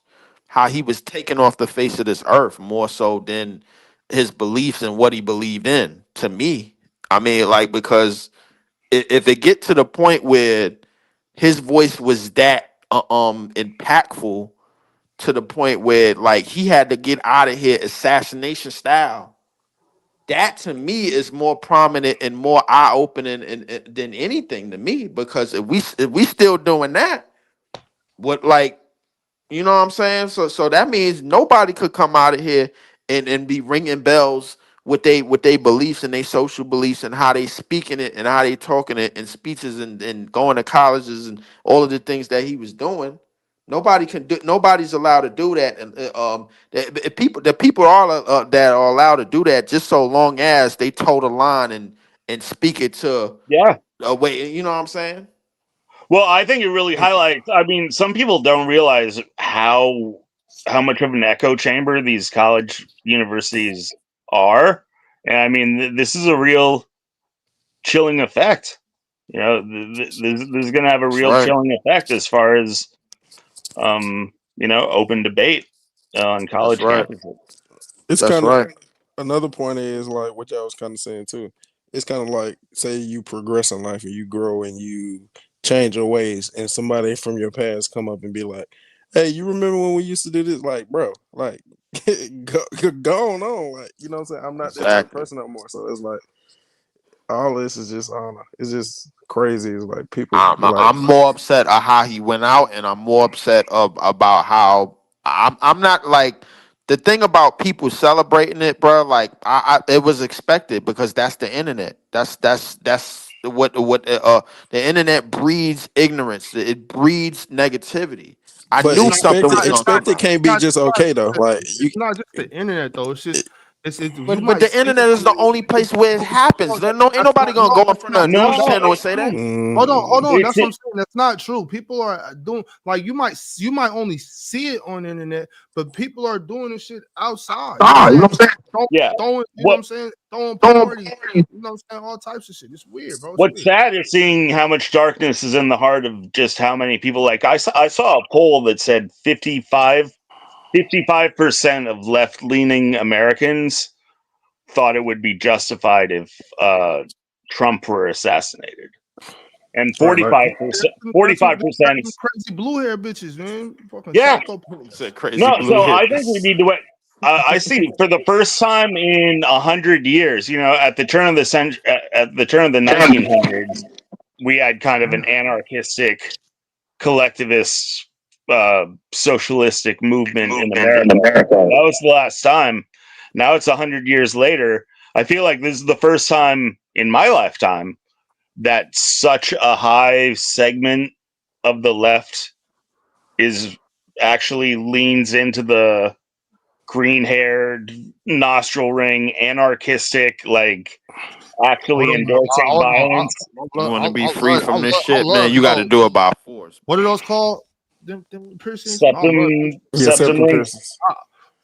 how he was taken off the face of this earth more so than his beliefs and what he believed in. To me, I mean, like because if it get to the point where his voice was that impactful to the point where like he had to get out of here assassination style, that to me is more prominent and more eye-opening than anything to me, because if we still doing that, what, like, you know what I'm saying? So that means nobody could come out of here and be ringing bells with they beliefs and they social beliefs and how they speaking it and how they talking it in speeches and going to colleges and all of the things that he was doing. Nobody can do. Nobody's allowed to do that. And the people are that are allowed to do that just so long as they toe the line and speak it to a way. You know what I'm saying? Well, I think it really highlights. I mean, some people don't realize how much of an echo chamber these college universities are, and I mean, this is a real chilling effect. You know, this is going to have a That's real right. chilling effect as far as open debate on That's college right. campuses. It's That's kind of right. another point is like what y'all was kind of saying too. It's kind of like say you progress in life and you grow and you change your ways, and somebody from your past come up and be like, "Hey, you remember when we used to do this?" Like, bro, like go on, like you know what I'm saying. I'm not that type of Exactly. person no more. So it's like all this is just I don't know. It's just crazy. It's like people like I'm more upset at how he went out, and I'm more upset about how I'm not like the thing about people celebrating it, bro. Like it was expected because that's the internet. That's the internet breeds ignorance. It breeds negativity. I but knew something was gonna come expected out. can't be just okay though. Like you It's not just the internet though. It's just it's you But might the see internet is the only place where it happens. There no ain't that's nobody not gonna go in front of a No, news channel and it, say that. hold on. That's what I'm it's saying. That's not true. People are doing like you might only see it on the internet, but people are doing this shit outside. You know what I'm saying? yeah. Throwing, you know what What I'm saying? Throwing parties. You know what I'm saying? All types of shit. It's weird, bro. It's What's weird. sad is seeing how much darkness is in the heart of just how many people. Like I saw a poll that said 55% of left leaning Americans thought it would be justified if Trump were assassinated, and right, like 45%, That's 45% some is crazy blue hair bitches, man. Fucking yeah. psycho. He said crazy No, blue so I think we hips. need to wait. I see. For the first time in 100 years, at the turn of the at the turn of the 1900s, we had kind of an anarchistic, collectivist, socialistic movement in America. That was the last time. Now it's 100 years later. I feel like this is the first time in my lifetime that such a high segment of the left is actually leans into the green-haired, nostril ring, anarchistic, like Hold actually on, endorsing hold on. violence. You want to be free I from this shit, man? love You got to yo. do it by force. What are those called? Them piercings? I love them. yeah, Septum septum rings. piercings.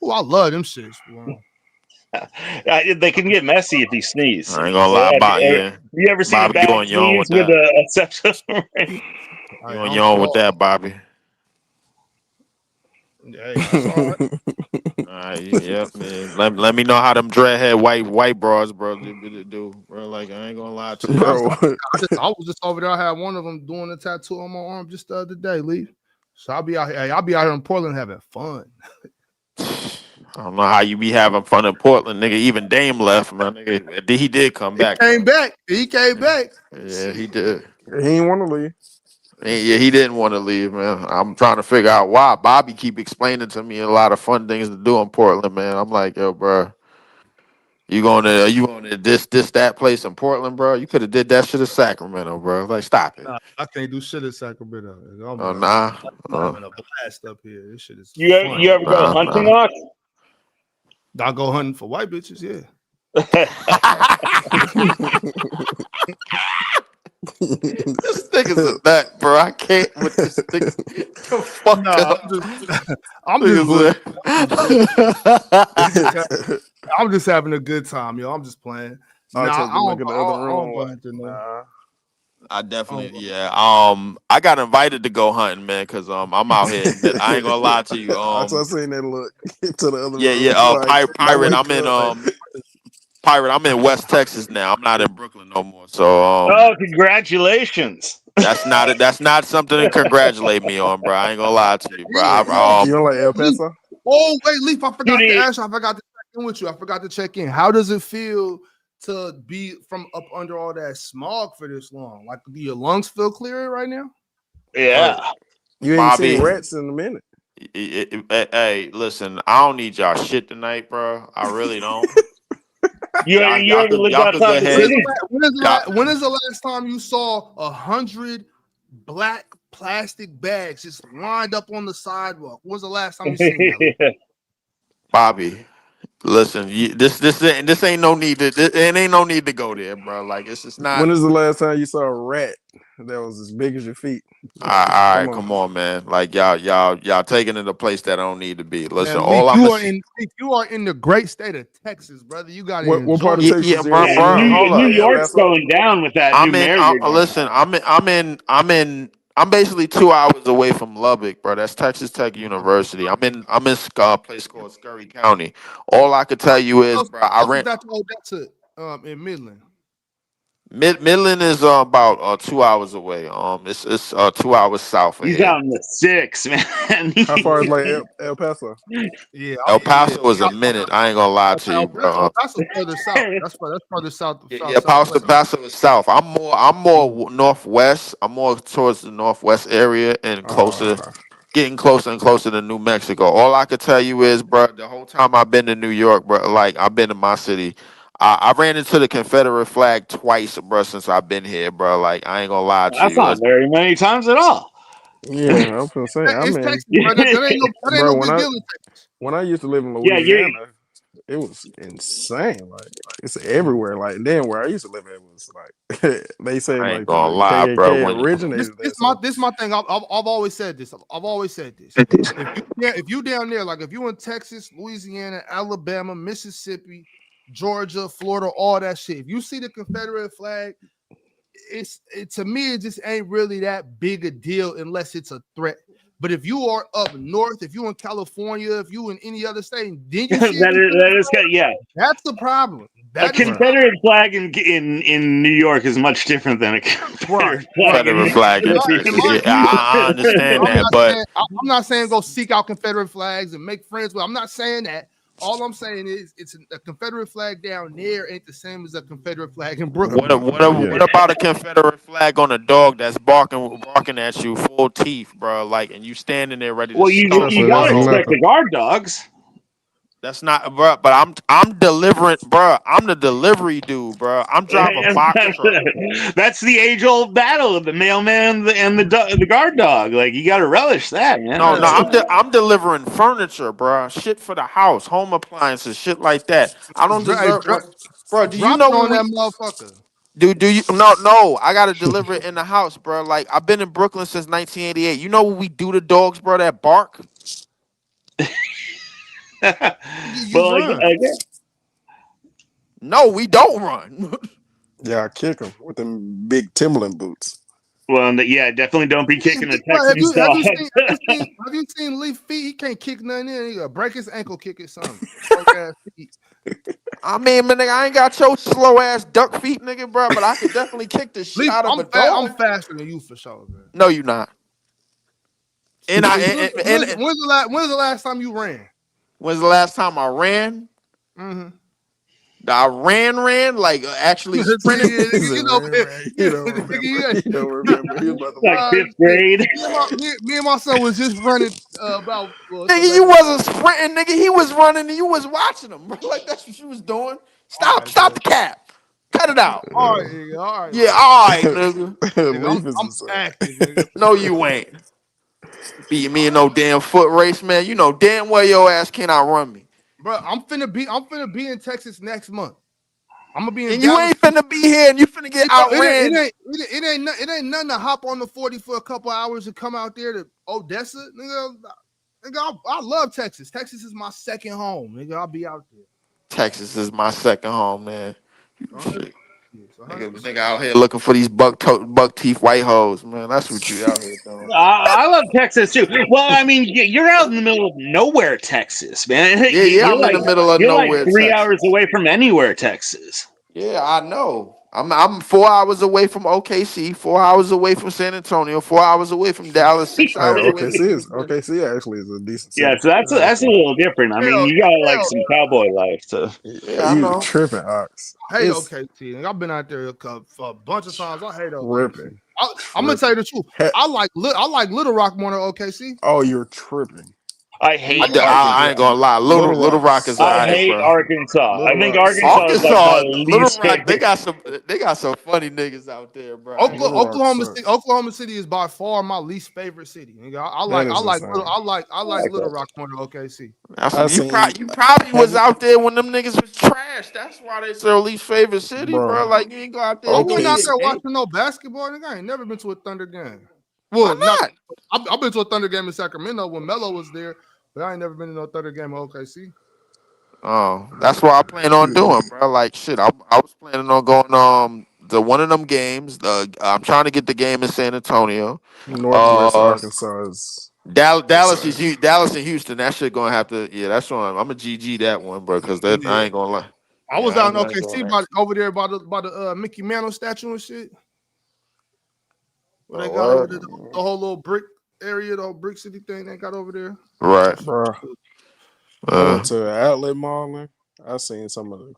Oh, I love them shits. Wow. They can get messy if you sneeze. I ain't gonna lie about Have yeah, you ever seen a Bobby. You bad on your own sneeze with with that? a septum ring? You Hey, on I'm your own with flawed. that, Bobby? Hey, that's all right. All right, yep, man. Let me know how them dreadhead white bras, bro, do, bro. Like I ain't gonna lie to you. Bro, I was just over there. I had one of them doing a tattoo on my arm just the other day, Lee. So I'll be out here. Hey, I'll be out here in Portland having fun. I don't know how you be having fun in Portland, nigga. Even Dame left, man. Nigga, he did come He back came though. back. He came back. Yeah, he did. he ain't want to leave. Yeah, he didn't want to leave, man. I'm trying to figure out why. Bobby keep explaining to me a lot of fun things to do in Portland, man. I'm like, yo, bro, you going to this that place in Portland, bro? You could have did that shit in Sacramento, bro. Like, stop it. Nah, I can't do shit in Sacramento. Oh nah, I'm having a blast up here. This shit is fun. You ever go hunting, nah. Ox? I go hunting for white bitches, yeah. This nigga's a nut, bro. I can't with this nigga. The fuck No, up. I'm just I'm just bullshitting. Niggas I'm just having a good time, yo. I'm just playing. I Nah, take a look in the other I don't room. go Like, hunting though. nah. I definitely, yeah. I got invited to go hunting, man, because I'm out here. I ain't gonna lie to you. I just seen that look to the other Yeah, room. yeah. Like, Pirate. wake I'm in up. Pirate. I'm in West Texas now. I'm not in Brooklyn no more. So Oh, congratulations! that's not something to congratulate me on, bro. I ain't gonna lie to you, bro. Yeah, You don't like El Leaf. Paso? Oh, wait, Leaf, I forgot to Dude, ask you. I forgot to check in with you. I forgot to check in. How does it feel to be from up under all that smog for this long? Like, do your lungs feel clear right now? yeah. You ain't Bobby. seen rats in a minute. Hey, listen. I don't need y'all shit tonight, bro. I really don't. You ever lived Y'all could go outside the ahead. city? When is the last time you saw 100 black plastic bags just lined up on the sidewalk? When was the last time you seen that? Leaf? Bobby, listen. This ain't no need to. It ain't no need to go there, bro. Like it's just not. When is the last time you saw a rat that was as big as your feet? All Come right, on. come on, man. Like y'all taking it a place that I don't need to be. Listen, Man, Leaf, all I'm you gonna are in Leaf, you are in the great state of Texas, brother. You gotta What part enjoy of it. Texas yeah, you bro, in? Yeah, You bro. Hold New in up. El York's Paso? going down with that new mayor. Listen, I'm basically 2 hours away from Lubbock, bro. That's Texas Tech University. I'm in a place called Scurry County. All I could tell you is, bro, How I close is ran. that to Odessa in Midland? Midland is about 2 hours away. It's 2 hours south of He's here. out in the six, man. How far is like El Paso? Yeah, El yeah. Paso is a minute. I ain't gonna lie to you, El bro. Paso's further south. That's further south, Yeah, southwest. Paso is south. I'm more northwest. I'm more towards the northwest area and closer, Okay. getting closer and closer to New Mexico. All I could tell you is, bro, the whole time I've been to New York, bro, like I've been to my city, I ran into the Confederate flag twice, bro, since I've been here, bro. Like I ain't gonna lie to That's you. not very many times at all. Yeah, I was gonna say. I It's mean, Texas, bro. That ain't bro, no big deal in Texas. when I used to live in Yeah, you Louisiana, it was insane. Like it's everywhere. Like then where I used to live at was like they say I ain't like gonna the lie, bro. KKK When you, originated there. So This my thing. I've always said this. I've always said this. If you down there, like if you in Texas, Louisiana, Alabama, Mississippi, Georgia, Florida, all that shit. If you see the Confederate flag, to me it just ain't really that big a deal unless it's a threat. But if you are up north, if you in California, if you in any other state, then you see a that is yeah. that's the problem. A That is Confederate flag in New York is much different than a right, Confederate right. flag in Confederate flag in Mississippi. Texas, yeah, I understand that, but I'm not saying go seek out Confederate flags and make friends with. I'm not saying that. All I'm saying is it's a Confederate flag down there ain't the same as a Confederate flag in Brooklyn. what about a Confederate flag on a dog that's barking at you full teeth, bro? Like, and you standing there ready to Well, stomp you especially on gotta that's dog. expect nothing. the guard dogs. That's not, bro. But I'm delivering, bro. I'm the delivery dude, bro. I'm driving a box truck. That's the age old battle of the mailman and the guard dog. Like you got to relish that, man. No, That's I'm delivering furniture, bro. Shit for the house, home appliances, shit like that. I don't deserve, bro. Do you Drop know it on when we that motherfucker. do you no? I gotta deliver it in the house, bro. Like I've been in Brooklyn since 1988. You know what we do to dogs, bro? That bark. You well, run. No, we don't run. Yeah, I kick them with them big Timberland boots. well, yeah, definitely don't be kicking a Bro, Texan dog. have you seen Leaf feet? He can't kick nothing in. He gotta break his ankle, kick his something. Broke ass feet. I mean, man, nigga, I ain't got your slow ass duck feet, nigga, bro. But I could definitely kick the shit Leaf, out of a dog. I'm faster than you for sure, man. No, you not. And I When's the last time you ran? when's the last time I ran? Mm-hmm. I ran like actually sprinted. He said, "Ray, you don't remember. You don't remember. He was about to Like walk. fifth grade. Me and my son was just running about Nigga, you wasn't sprinting, nigga. He was running and you was watching him, bro. Like that's what you was doing. All Stop the cap. Cut it out. right, all right, Yeah, man. all right, nigga. Nigga, Leaf is I'm insane. active, nigga. No, you ain't. Beat me in no damn foot race, man. You know damn well your ass cannot run me. Bro, I'm finna be in Texas next month. I'm gonna be in And you Dallas. ain't finna be here, and you finna get outran. It ain't nothing to hop on the 40 for a couple hours and come out there to Odessa, nigga. I love Texas. Texas is my second home, nigga. I'll be out there. Texas is my second home, man. 100%. Shit. Nigga out here looking for these buck teeth white hoes, man. That's what you out here doing. I love Texas too. Well, I mean, you're out in the middle of nowhere, Texas, man. Yeah, I'm in the middle of You're like nowhere, 3 hours Texas. away from anywhere, Texas. Yeah, I know. I'm 4 hours away from OKC, 4 hours away from San Antonio, 4 hours away from Dallas, six Hey, hours away from Houston. OKC actually is a decent Yeah, city. so that's a little different. I mean, you got like some cowboy life to. Yeah, I You know. tripping, Ox? Hate It's OKC. I've been out there a bunch of times. I hate OKC. tripping. I'm gonna tell you the truth. I like Little Rock more than OKC. Oh, you're tripping. I I hate just I Arkansas. ain't gonna lie. Little Rock Rock is I alright, hate bro. Arkansas. I Little think Rock Arkansas is sucks. like my Arkansas, Little least Rock, they favorite. got some funny niggas out there, bro. I ain't gonna lie. Oklahoma City. sucks. Oklahoma City is by far my least favorite city. Nigga. That is insane. I like Little Rock more than OKC. I seen. You probably Have was you, out there when them niggas was trash. That's why they their least favorite city, bro. bro? Like you ain't go out there I and go wasn't see out OKC. a there game. watching no basketball. Nigga, I ain't never been to a Thunder game. Why Well, not not? I've been to a Thunder game in Sacramento when Melo was there, but I ain't never been to no Thunder game at OKC. Oh, that's what I plan on doing, bro. Like shit, I was planning on going the one of them games. I'm trying to get the game in San Antonio. Northwest Uh, Arkansas is Dallas insane. is Dallas and Houston. That shit gonna have to. Yeah, that's on. I'm a GG that one, bro. Because that Yeah. I ain't gonna lie. I was Yeah, out in I ain't gonna OKC lie. over there by the Mickey Mantle statue and shit. What they Oh, got over what? there, the whole little brick area, the whole brick city thing they got over there. Right. That shit Bro, was I went Uh, to an outlet mall and I seen some of the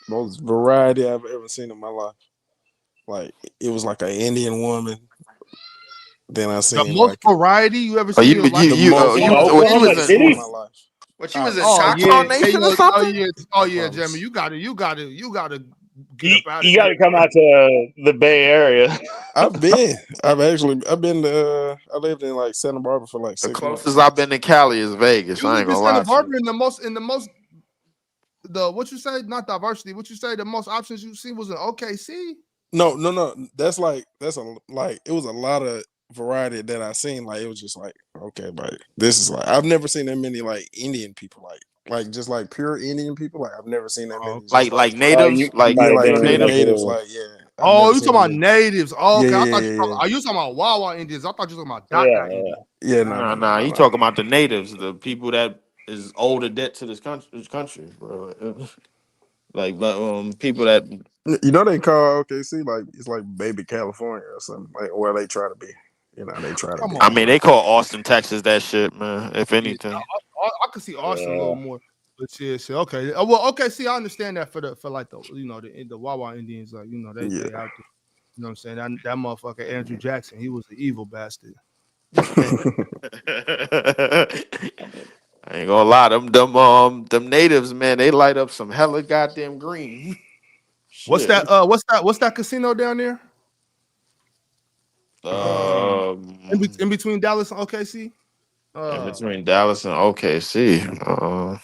most variety I've ever seen in my life. Like it was like an Indian woman. Then I the seen most like variety you ever oh, seen in your life. the most In what you variety Oklahoma was I've in? seen in City? my life. What you I was in Oh Choctaw yeah, Nation or something? oh I yeah, promise. Jamie, you gotta get You, up out of you got here. to come out to the Bay Area. I've been. I've been to. I lived in like Santa Barbara for like The 6 months. closest I've been to Cali is Vegas. You I ain't lived in gonna Santa lie to Barbara you. in the most the what you say, not diversity, what you say the most options you see was in OKC. No. That's a like. It was a lot of variety that I seen. Like it was just like okay, like this is like I've never seen that many like Indian people like just like pure Indian people. Like I've never seen that many. Just like Like natives, You yeah, might have like pure been in pure like natives. natives. a Like yeah, I've Oh, never you seen talking that about many. natives? Oh, Yeah, okay, yeah, I yeah, thought yeah, are you talking about Wawa Indians? I thought you were talking about yeah. Dot Indians. yeah. No, Nah, no, nah. no, You no. talking about the natives, the people that is older debt to this country, bro. Like, but people that You know they call OKC like it's like baby California or something like where they try to be. You know they try to Come be. I on, mean, bro. they call Austin, Texas, that shit, man. If Yeah, anything, I could see Austin a little more, but yeah, shit. Okay, well, okay. See, I understand that for like the Wawa Indians, like they Yeah. out there. You know what I'm saying? That motherfucker Andrew Jackson, he was the evil bastard. I ain't gonna lie, them natives, man, they light up some hella goddamn green. What's Shit. that? What's that casino down there? In Um, between Dallas and OKC. in Uh, between Dallas and OKC.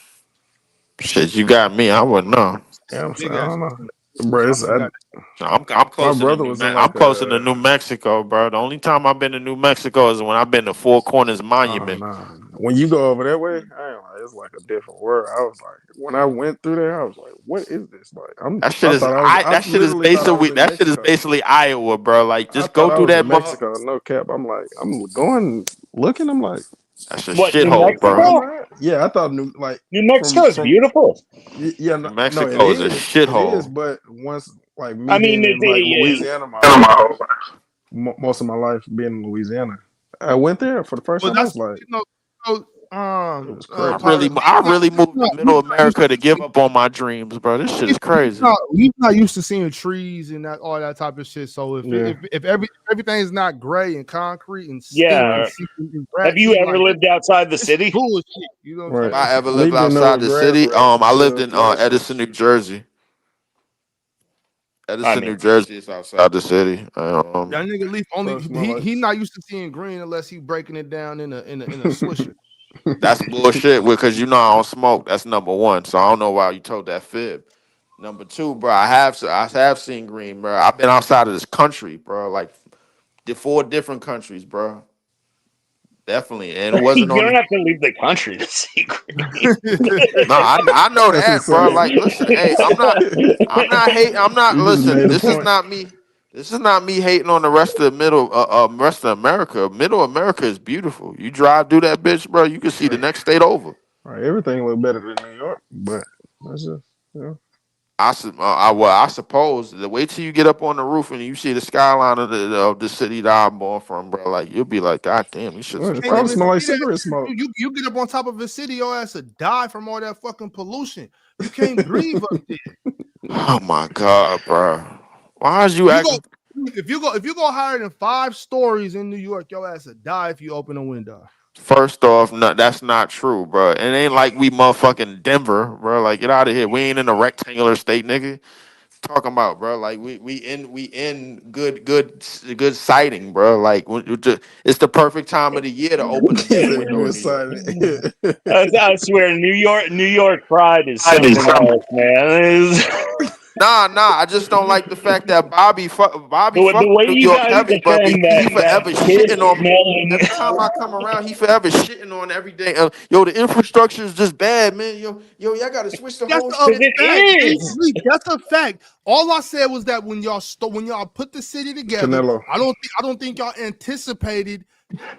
Shit, you got me. I wouldn't know. Yeah, I'm saying big I ass don't know, casino. bro. I forgot. I'm My closer to brother was in I'm like closer to a. New Mexico, bro. The only time I've been to New Mexico is when I've been to Four Corners Oh Monument. no! When you go over that way, I ain't like it's like a different world. I was like, when I went through there, I was like, what is this? Like, I That shit is literally thought I was in Mexico. basically Iowa, bro. Like I just thought go I through was that in mother. Mexico. No cap. I'm like, I'm going looking. I'm like, That's a What, New shithole, where bro. am Mexico? I at? Yeah, I thought new like New Mexico is from beautiful. yeah New no it Mexico is a is shithole. but once like I me mean, being in like Louisiana my whole life, most of my life being in Louisiana, I went there for the first Well, time. I that's was like, it was crazy. Pirate. I really moved to He's Middle not used America to give to, up on my dreams, bro. This shit is crazy. he's not used to seeing trees and that all that type of shit. So Yeah. if everything is not gray and concrete and stink and Yeah. seeping and Have rats, you he's ever like, lived outside the it's city? bullshit. You know what I'm Right. If saying? I ever lived Sleeping over outside the grass city, rats I lived in to Edison, New lashings. Jersey. I Edison, mean, New Jersey is outside the city. That nigga Leaf only First of my he life. not used to seeing green unless he breaking it down in a swisher. That's bullshit because you know I don't smoke. That's number one. So I don't know why you told that fib. Number two, bro, I have seen green, bro. I've been outside of this country, bro. Like the 4 different countries, bro. Definitely, and it You wasn't on. don't have to leave the country to see green. No, I know That's that, bro. insane. Like, listen, hey, I'm not hating. I'm not. You just Listen, made a this is point. not me. This is not me hating on the rest of the rest of America. Middle America is beautiful. You drive through that bitch, bro. You can see the next state over. Right, everything look better than New York, but that's just I suppose the wait till you get up on the roof and you see the skyline of the city that I'm born from, bro. Like you'll be like, God damn, these shits well, is it Can't probably even crazy. smell like see that. cigarette smoke. You get up on top of a city, your ass to die from all that fucking pollution. You can't breathe up there. Oh my god, bro. Why is you You go acting? if you go higher than 5 stories in New York, your ass to die if you open a window. First off, no, that's not true, bro. It ain't like we motherfucking Denver, bro. Like, get out of here. We ain't in a rectangular state, nigga. Talking about, bro. Like, we in good sighting, bro. Like, it's the perfect time of the year to open a He damn said window good in New York. sight. I swear, New York Pride is something else, man. Nah. I just don't like the fact that Bobby The fuck way New you York guys heavy, but defend he that forever piss shitting on. smelling. Every time I come around, he forever shitting on everything. Yo, the infrastructure is just bad, man. Y'all gotta switch the That's whole a Because shit. it fact. is. That's a fact. All I said was that when y'all put the city together, Canelo. I don't think y'all anticipated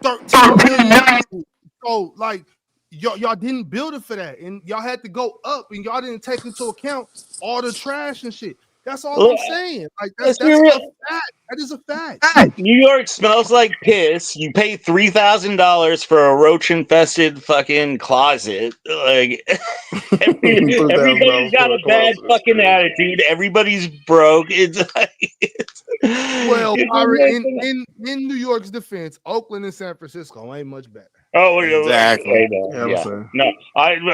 13 million people. So like y'all didn't build it for that, and y'all had to go up, and y'all didn't take into account all the trash and shit. That's all I'm Look, saying. Like let's be that's a real. fact. That is a fact. New York smells like piss. You pay $3,000 for a roach-infested fucking closet. Like everybody's $3,000 got for a a bad closet is fucking crazy. attitude. Everybody's broke. It's like Well, Pirate, it's in New York's defense, Oakland and San Francisco ain't much better. oh, Exactly. Yeah, I'm yeah. saying. No, I'm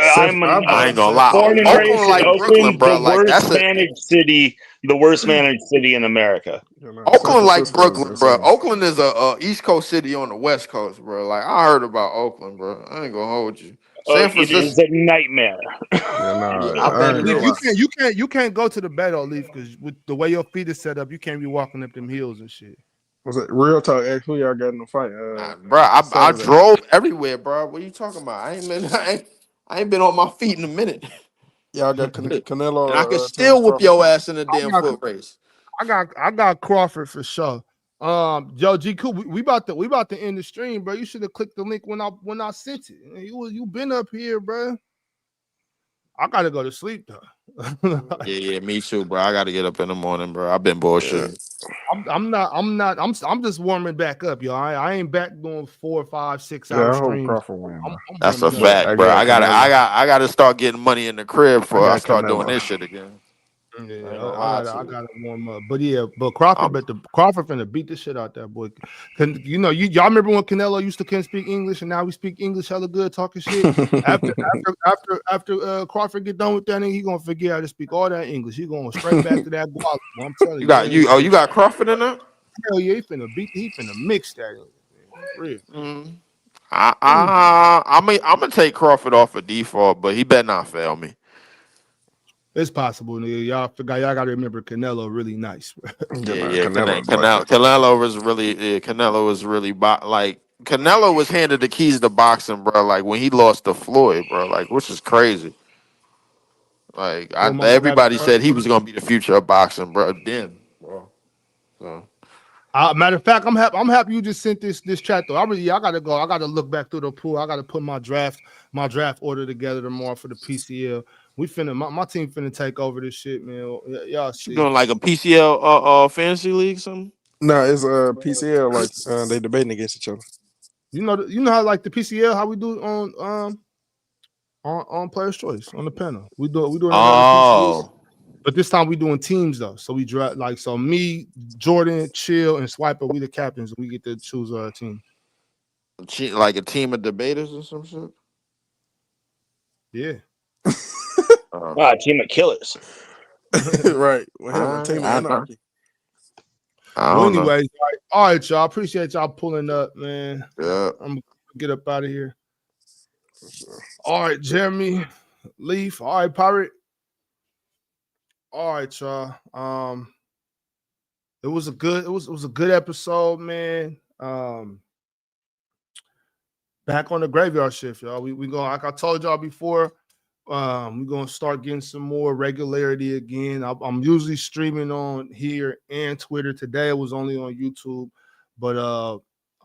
I ain't gonna born lie. and Oakland raised in like Brooklyn, Oakland, bro. Like that's a the worst managed city in America. You know, San Oakland like Francisco is Brooklyn, bro. insane. Oakland is a East Coast city on the West Coast, bro. Like I heard about Oakland, bro. I ain't gonna hold you. Oh, San it is Francisco. a nightmare. Yeah, Yeah, nah, I've I been ain't in Leaf, gonna there. lie. you can't go to the Beto Leaf because with the way your feet is set up, you can't be walking up them hills and shit. Was it real talk? Ask who y'all got in the fight Nah, bro. I Saturday. drove everywhere, bro. What are you talking about? I ain't been on my feet in a minute. Y'all got Canelo And I can or Terrence still whoop Crawford? your ass in a I damn got foot race. I got Crawford for sure. Joe G Cool, we about to end the stream, bro. You should have clicked the link when I sent it. You been up here, bro. I gotta go to sleep though. Yeah, me too, bro. I got to get up in the morning, bro. I've been Yeah, bullshitting. I'm just warming back up, y'all. I ain't back doing 4, 5, 6 hour yeah. I hope streams. Crawford win, man. I'm That's a warming up. But fact, I bro. got Canelo. I gotta start getting money in the crib I before I got start doing Canelo. this shit again. I Yeah, ain't gonna lie to I you. gotta warm up. But yeah, Crawford, I'm, Crawford finna beat the shit out that boy. Y'all remember when Canelo used to couldn't speak English, and now we speak English hella good, talking shit. After Crawford get done with that, he gonna forget how to speak all that English. He going straight back to that guala. Well, I'm telling you you, got you. Oh, you got Crawford in there. hell yeah, he finna mix that in. Real. Mm. Mm. I'm gonna take Crawford off of default, but he better not fail me. It's possible, nigga. Y'all gotta remember Canelo really nice. Yeah, Yeah, nah, yeah. Canelo boy. Canelo was really like Canelo was handed the keys to boxing, bro. Like when he lost to Floyd, bro. Like which is crazy. Like My mom got everybody said he was gonna be the future of boxing, bro. Then, bro. So matter of fact, I'm happy you just sent this chat though. I gotta go. I gotta look back through the pool. I gotta put my draft order together tomorrow for the PCL. My team finna take over this shit, man. Y'all you see. doing like a PCL fantasy league something? No, it's PCL like they debating against each other. You know how like the PCL how we do on Players Choice on the panel. We doing a regular PCL. Oh, But this time we doing teams though. So we draft so me, Jordan, Chill, and Swiper, we the captains, and we get to choose our team. like a team of debaters or some shit. Yeah. Team of killers. Right. Well, hell, a team of I anarchy. Well, don't know. anyways, all right, y'all. Appreciate y'all pulling up, man. Yeah. I'm gonna get up out of here. All right, Jeremy, Leaf. All right, Pirate. All right, y'all. It was a good episode, man. Back on the graveyard shift, y'all. We go like I told y'all before. We're gonna start getting some more regularity again. I'm usually streaming on here and Twitter. Today it was only on YouTube, but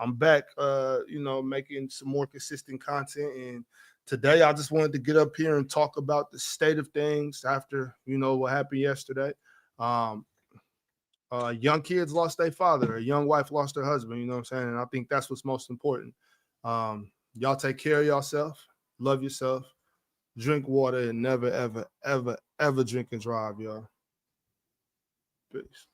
I'm back. Making some more consistent content. And today I just wanted to get up here and talk about the state of things after what happened yesterday. Young kids lost their father. A young wife lost her husband. You know what I'm saying? And I think that's what's most important. Y'all take care of yourself. Love yourself. Drink water and never, ever, ever, ever drink and drive, y'all. Peace.